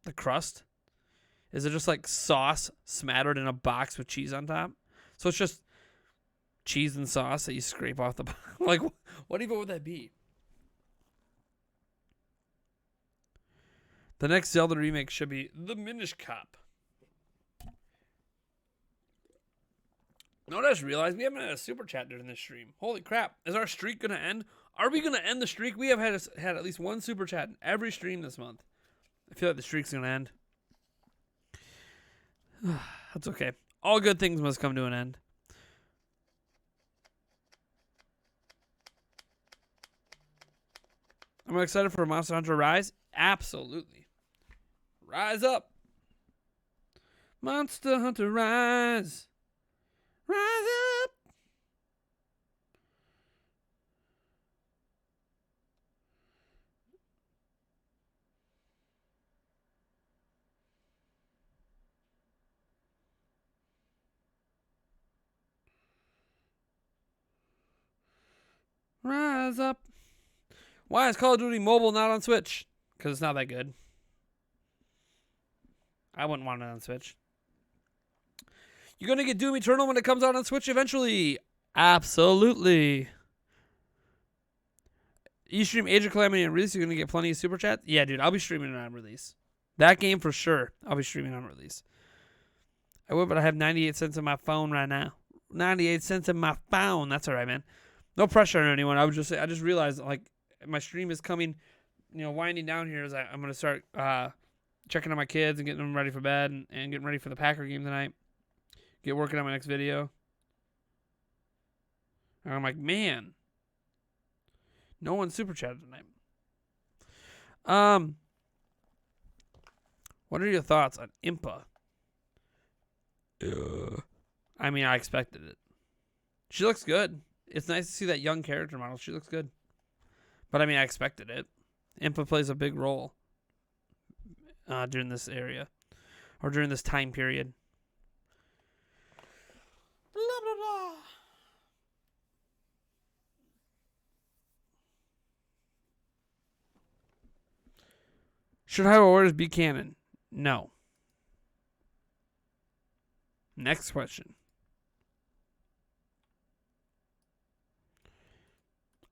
the crust? Is it just like sauce smattered in a box with cheese on top? So it's just cheese and sauce that you scrape off the box. Like, what even would that be? The next Zelda remake should be the Minish Cap. No, I just realized we haven't had a super chat during this stream. Holy crap. Is our streak going to end? Are we going to end the streak? We have had at least one super chat in every stream this month. I feel like the streak's going to end. That's okay. All good things must come to an end. I'm excited for Monster Hunter Rise. Absolutely. Rise up. Monster Hunter Rise. Rise up. Rise up. Why is Call of Duty Mobile not on Switch? Because it's not that good. I wouldn't want it on Switch. You're going to get Doom Eternal when it comes out on Switch eventually. Absolutely. You stream Age of Calamity on release, you're going to get plenty of super chats? Yeah, dude, I'll be streaming it on release. That game for sure. I'll be streaming on release. I would, but I have 98 cents in my phone right now. 98 cents in my phone. That's all right, man. No pressure on anyone. I just realized, like, my stream is coming, winding down here. As I'm going to start checking on my kids and getting them ready for bed and getting ready for the Packer game tonight. Get working on my next video. And I'm like, man, no one super chatted tonight. What are your thoughts on Impa? I mean, I expected it. She looks good. It's nice to see that young character model. She looks good. But I mean, I expected it. Impa plays a big role during this area, or during this time period. Blah, blah, blah. Should Hyrule Warriors be canon? No. Next question.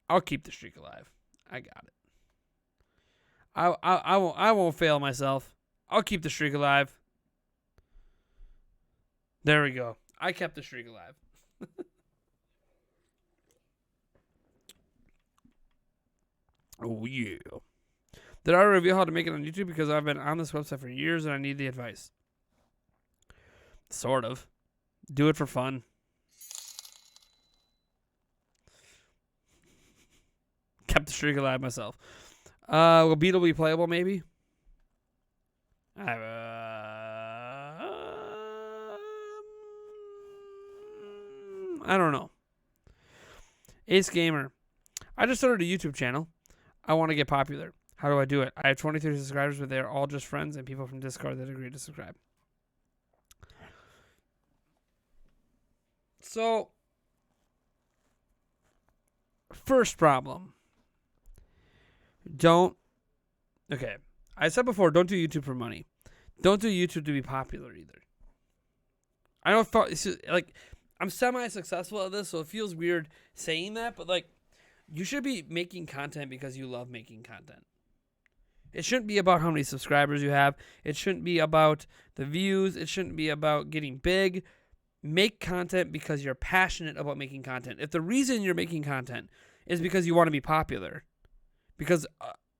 I'll keep the streak alive. I got it. I won't fail myself. I'll keep the streak alive. There we go. I kept the streak alive. Oh, yeah. Did I reveal how to make it on YouTube? Because I've been on this website for years and I need the advice. Sort of. Do it for fun. Kept the streak alive myself. Will Beetle be playable, maybe? I don't know. Ace Gamer. I just started a YouTube channel. I want to get popular. How do I do it? I have 23 subscribers, but they're all just friends and people from Discord that agreed to subscribe. So, first problem. Okay. I said before, don't do YouTube for money. Don't do YouTube to be popular either. I don't like I'm semi-successful at this, so it feels weird saying that, but like you should be making content because you love making content. It shouldn't be about how many subscribers you have. It shouldn't be about the views. It shouldn't be about getting big. Make content because you're passionate about making content. If the reason you're making content is because you want to be popular, because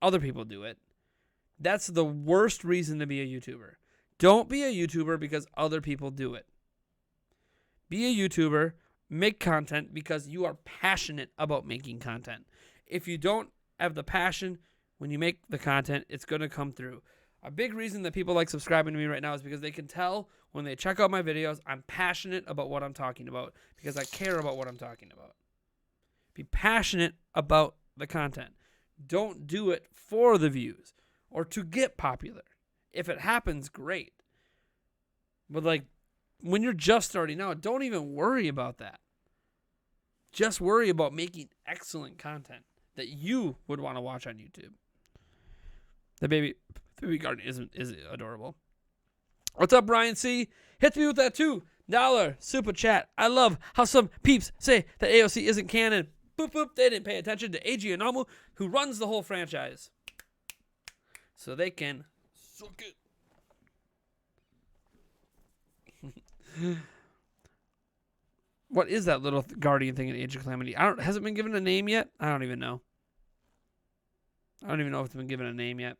other people do it, that's the worst reason to be a YouTuber. Don't be a YouTuber because other people do it. Be a YouTuber, make content because you are passionate about making content. If you don't have the passion when you make the content, it's going to come through. A big reason that people like subscribing to me right now is because they can tell when they check out my videos, I'm passionate about what I'm talking about because I care about what I'm talking about. Be passionate about the content. Don't do it for the views or to get popular. If it happens, great. But like when you're just starting out, don't even worry about that. Just worry about making excellent content that you would want to watch on YouTube. The baby garden is adorable. What's up, Brian C? Hit me with that $2 super chat. I love how some peeps say that AOC isn't canon. Boop, boop. They didn't pay attention to Eiji Onomu, who runs the whole franchise. So they can suck it. What is that little guardian thing in Age of Calamity? Has it been given a name yet? I don't even know. I don't even know if it's been given a name yet.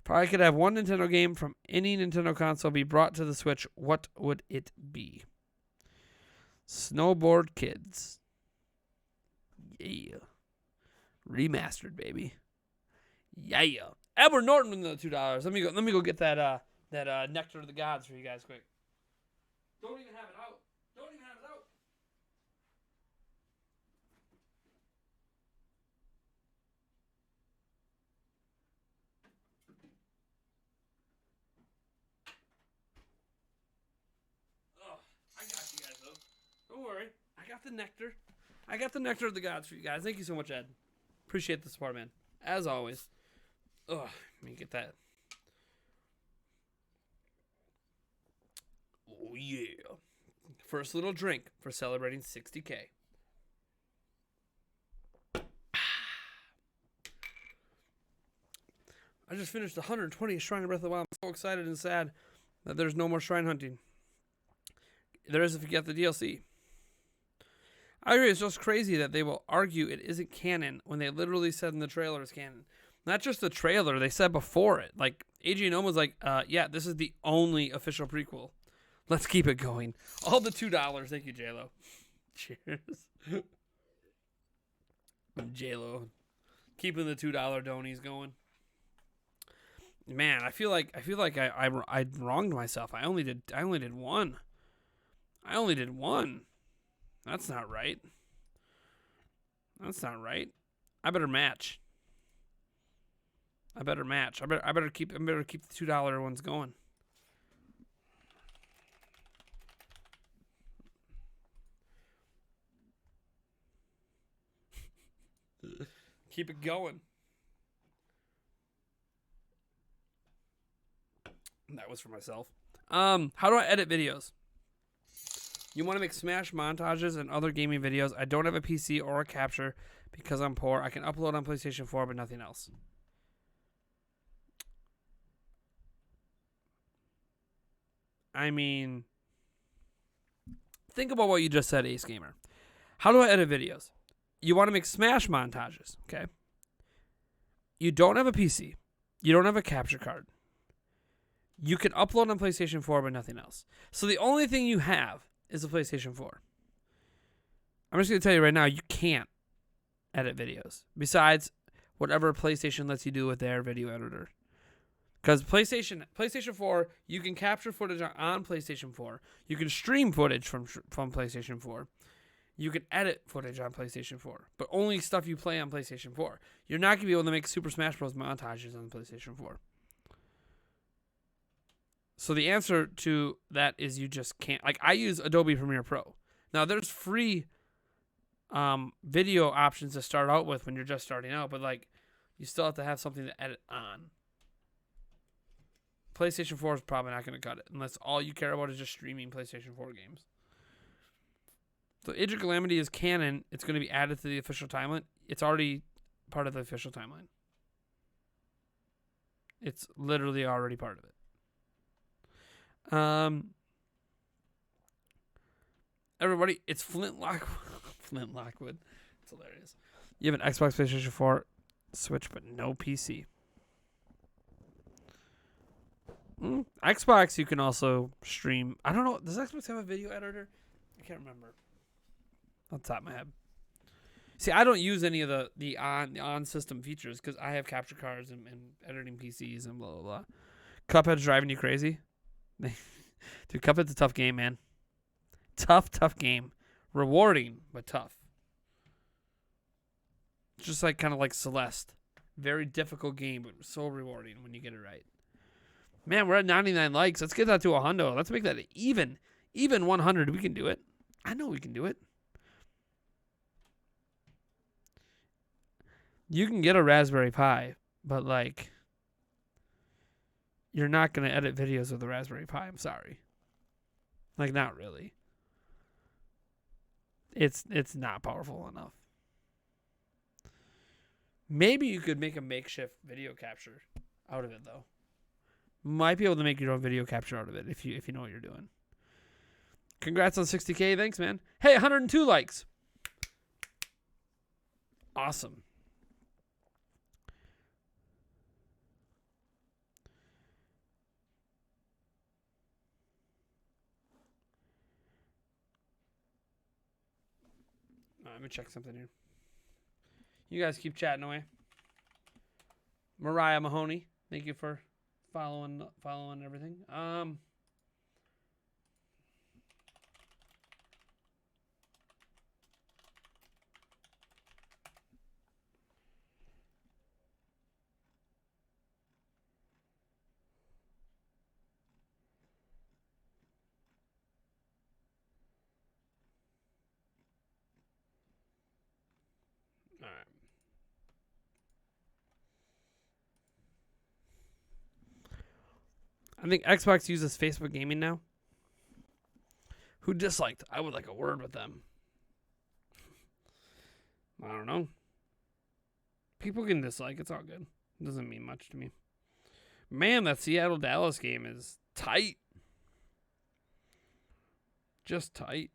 If I could have one Nintendo game from any Nintendo console be brought to the Switch, what would it be? Snowboard Kids. Yeah. Remastered, baby. Yeah. Edward Norton with the $2. Let me go get that Nectar of the Gods for you guys quick. Don't even have it out. Oh, I got you guys though. Don't worry. I got the nectar. I got the Nectar of the Gods for you guys. Thank you so much, Ed. Appreciate the support, man. As always. Ugh, let me get that. Oh, yeah. First little drink for celebrating 60K. I just finished the 120th Shrine of Breath of the Wild. I'm so excited and sad that there's no more shrine hunting. There is if you get the DLC. I agree, it's just crazy that they will argue it isn't canon when they literally said in the trailer it's canon. Not just the trailer, they said before it. Like, Eiji Onomu was like, yeah, this is the only official prequel. Let's keep it going. All the $2. Thank you, JLo. Cheers. JLo. Keeping the $2 donies going. Man, I feel like I wronged myself. I only did one. That's not right. I better match. I better keep the $2 ones going. Keep it going. That was for myself. How do I edit videos? You want to make Smash montages and other gaming videos. I don't have a PC or a capture because I'm poor. I can upload on PlayStation 4, but nothing else. I mean, think about what you just said, Ace Gamer. How do I edit videos? you want to make Smash montages, okay? You don't have a PC. You don't have a capture card. You can upload on PlayStation 4, but nothing else. So the only thing you have is a PlayStation 4. I'm just going to tell you right now, you can't edit videos. Besides whatever PlayStation lets you do with their video editor. Because PlayStation 4, you can capture footage on PlayStation 4. You can stream footage from PlayStation 4. You can edit footage on PlayStation 4. But only stuff you play on PlayStation 4. You're not going to be able to make Super Smash Bros. Montages on PlayStation 4. So the answer to that is you just can't. Like, I use Adobe Premiere Pro. Now, there's free video options to start out with when you're just starting out. But, like, you still have to have something to edit on. PlayStation 4 is probably not going to cut it unless all you care about is just streaming PlayStation 4 games. So Age of Calamity is canon. It's going to be added to the official timeline. It's already part of the official timeline. It's literally already part of it. Everybody, it's Flint Lockwood. It's hilarious. You have an Xbox, PlayStation 4, Switch, but no PC. Xbox, you can also stream. I don't know. Does Xbox have a video editor? I can't remember. Off the top of my head. See, I don't use any of the on system features because I have capture cards and editing PCs and blah blah blah. Cuphead's driving you crazy. Dude, Cuphead's a tough game, man. Tough game. Rewarding, but tough. It's just like kind of like Celeste. Very difficult game, but so rewarding when you get it right. Man, we're at 99 likes. Let's get that to a hundo. Let's make that even 100. We can do it. I know we can do it. You can get a Raspberry Pi, but like, you're not going to edit videos with a Raspberry Pi. I'm sorry. Like, not really. It's not powerful enough. Maybe you could make a makeshift video capture out of it, though. Might be able to make your own video capture out of it if you know what you're doing. Congrats on 60K. Thanks, man. Hey, 102 likes. Awesome. Let me check something here. You guys keep chatting away. Mariah Mahoney, thank you for following everything. All right. I think Xbox uses Facebook Gaming now. Who disliked? I would like a word with them. I don't know. People can dislike. It's all good. It doesn't mean much to me. Man, that Seattle-Dallas game is tight. Just tight.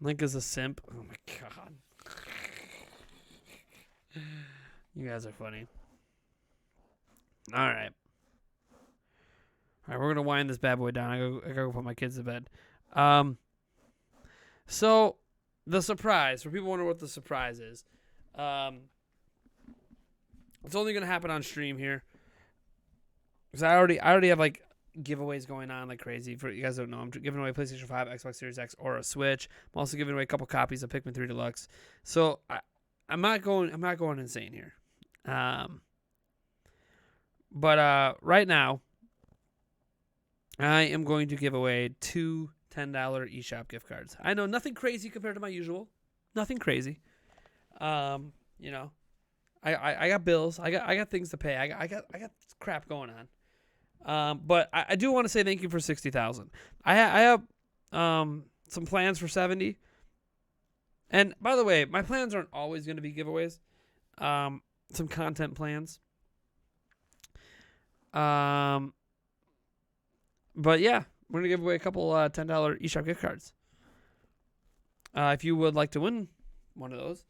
Link is a simp. Oh, my God. You guys are funny. All right. All right, we're going to wind this bad boy down. I gotta go put my kids to bed. So, the surprise. For people wonder what the surprise is. It's only going to happen on stream here. Because I already have, like, giveaways going on like crazy. For you guys don't know, I'm giving away PlayStation 5, Xbox Series X, or a Switch. I'm also giving away a couple copies of Pikmin 3 Deluxe. So, I'm not going insane here. But right now, I am going to give away 2 $10 eShop gift cards. I know, nothing crazy compared to my usual. Nothing crazy. You know, I got bills. I got things to pay. I got crap going on. But I do want to say thank you for 60,000. I have some plans for 70. And by the way, my plans aren't always going to be giveaways. Some content plans. But yeah, we're going to give away a couple $10 eShop gift cards. If you would like to win one of those,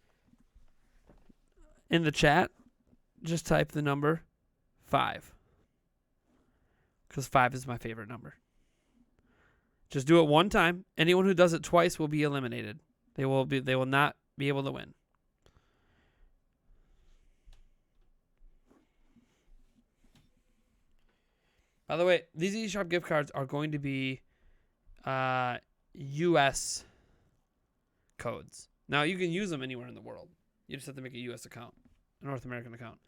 in the chat, just type the number 5. Because 5 is my favorite number. Just do it one time. Anyone who does it twice will be eliminated. They will not be able to win. By the way, these eShop gift cards are going to be US codes. Now, you can use them anywhere in the world. You just have to make a US account, a North American account.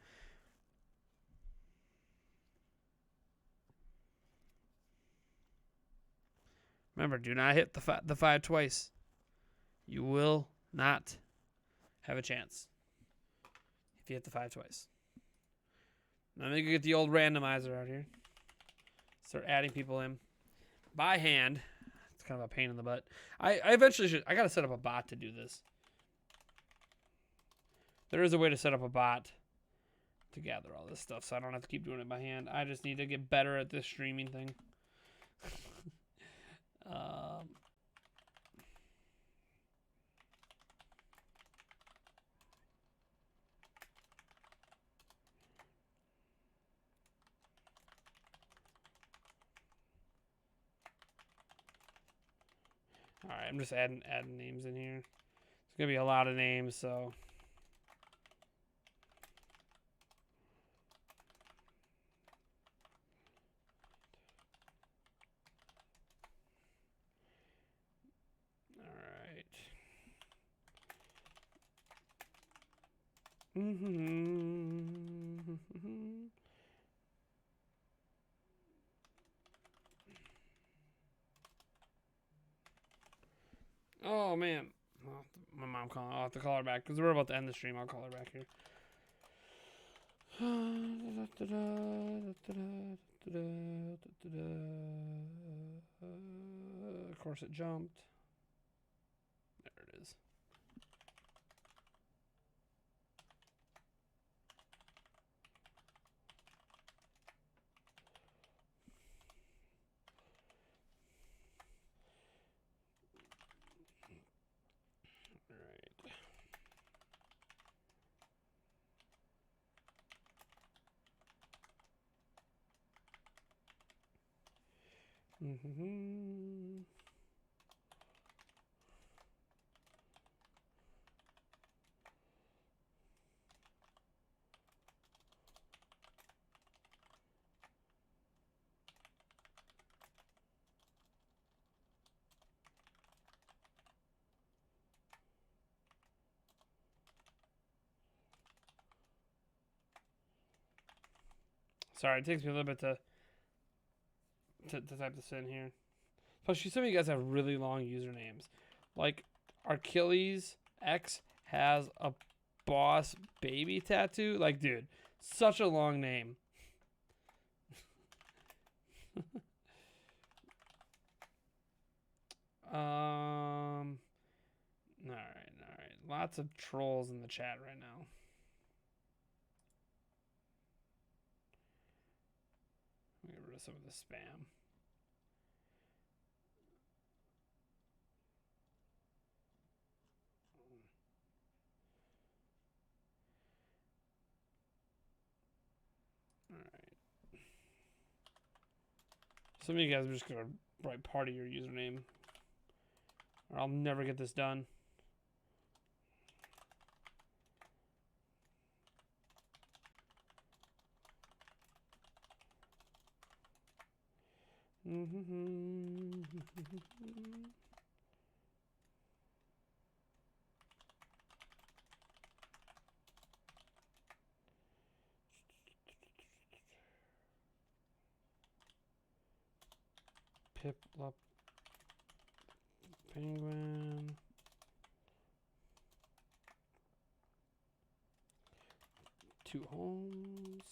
Remember, do not hit the 5 twice. You will not have a chance if you hit the 5 twice. Now, I'm going to get the old randomizer out here. Start adding people in by hand. It's kind of a pain in the butt. I eventually should. I got to set up a bot to do this. There is a way to set up a bot to gather all this stuff, so I don't have to keep doing it by hand. I just need to get better at this streaming thing. All right, I'm just adding names in here. It's gonna be a lot of names, so. All right. Oh man, my mom calling. I'll have to call her back because we're about to end the stream. I'll call her back here. Of course, it jumped. There it is. Sorry, it takes me a little bit to type this in here. Plus, some of you guys have really long usernames. Like, Achilles X has a boss baby tattoo. Like, dude, such a long name. All right. Lots of trolls in the chat right now. Get rid of some of the spam. All right. Some of you guys are just gonna write part of your username, or I'll never get this done. Piplup Penguin. Two homes.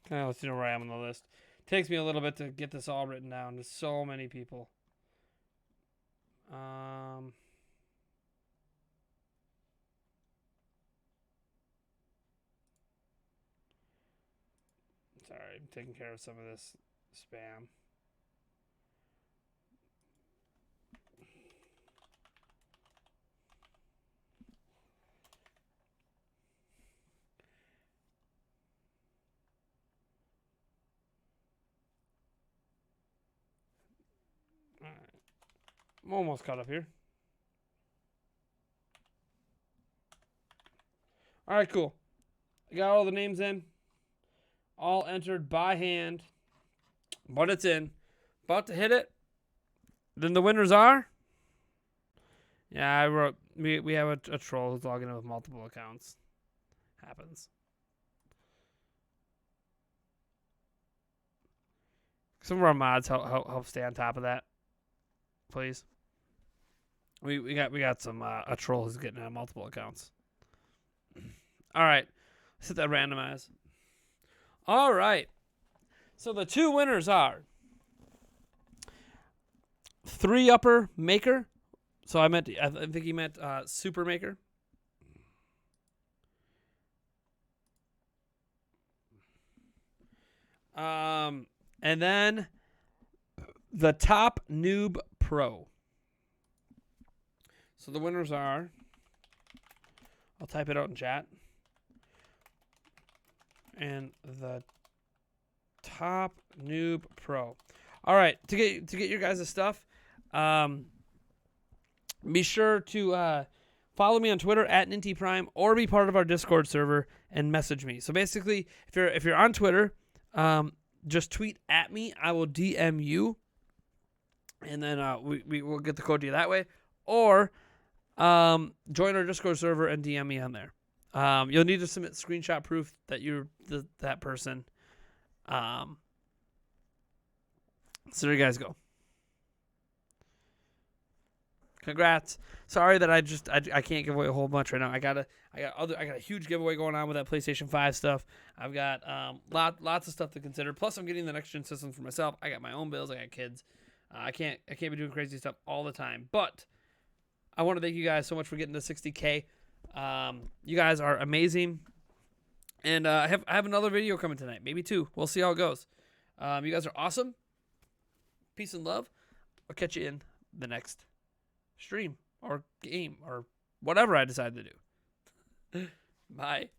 Okay, let's see where I am on the list. Takes me a little bit to get this all written down. There's so many people. Sorry, I'm taking care of some of this spam. I'm almost caught up here. All right, cool. I got all the names in. All entered by hand. But it's in. About to hit it. Then the winners are... Yeah, I wrote... We have a troll who's logging in with multiple accounts. Happens. Some of our mods help stay on top of that. Please. We got some a troll who's getting on multiple accounts. All right. Let's hit that randomize. All right. So the two winners are 3-upper Maker. So I think he meant Super Maker. And then the Top Noob Pro. So the winners are, I'll type it out in chat. And the Top Noob Pro. All right, to get your guys' stuff, be sure to follow me on Twitter at NintyPrime or be part of our Discord server and message me. So basically, if you're on Twitter, just tweet at me. I will DM you, and then we will get the code to you that way. Or join our Discord server and DM me on there. You'll need to submit screenshot proof that you're that person. So there you guys go. Congrats. Sorry that I can't give away a whole bunch right now. I got a huge giveaway going on with that PlayStation 5 stuff. I've got lots of stuff to consider. Plus I'm getting the next gen system for myself. I got my own bills, I got kids. I can't be doing crazy stuff all the time. But I want to thank you guys so much for getting to 60K. You guys are amazing. And I have another video coming tonight, maybe 2. We'll see how it goes. You guys are awesome. Peace and love. I'll catch you in the next stream or game or whatever I decide to do. Bye.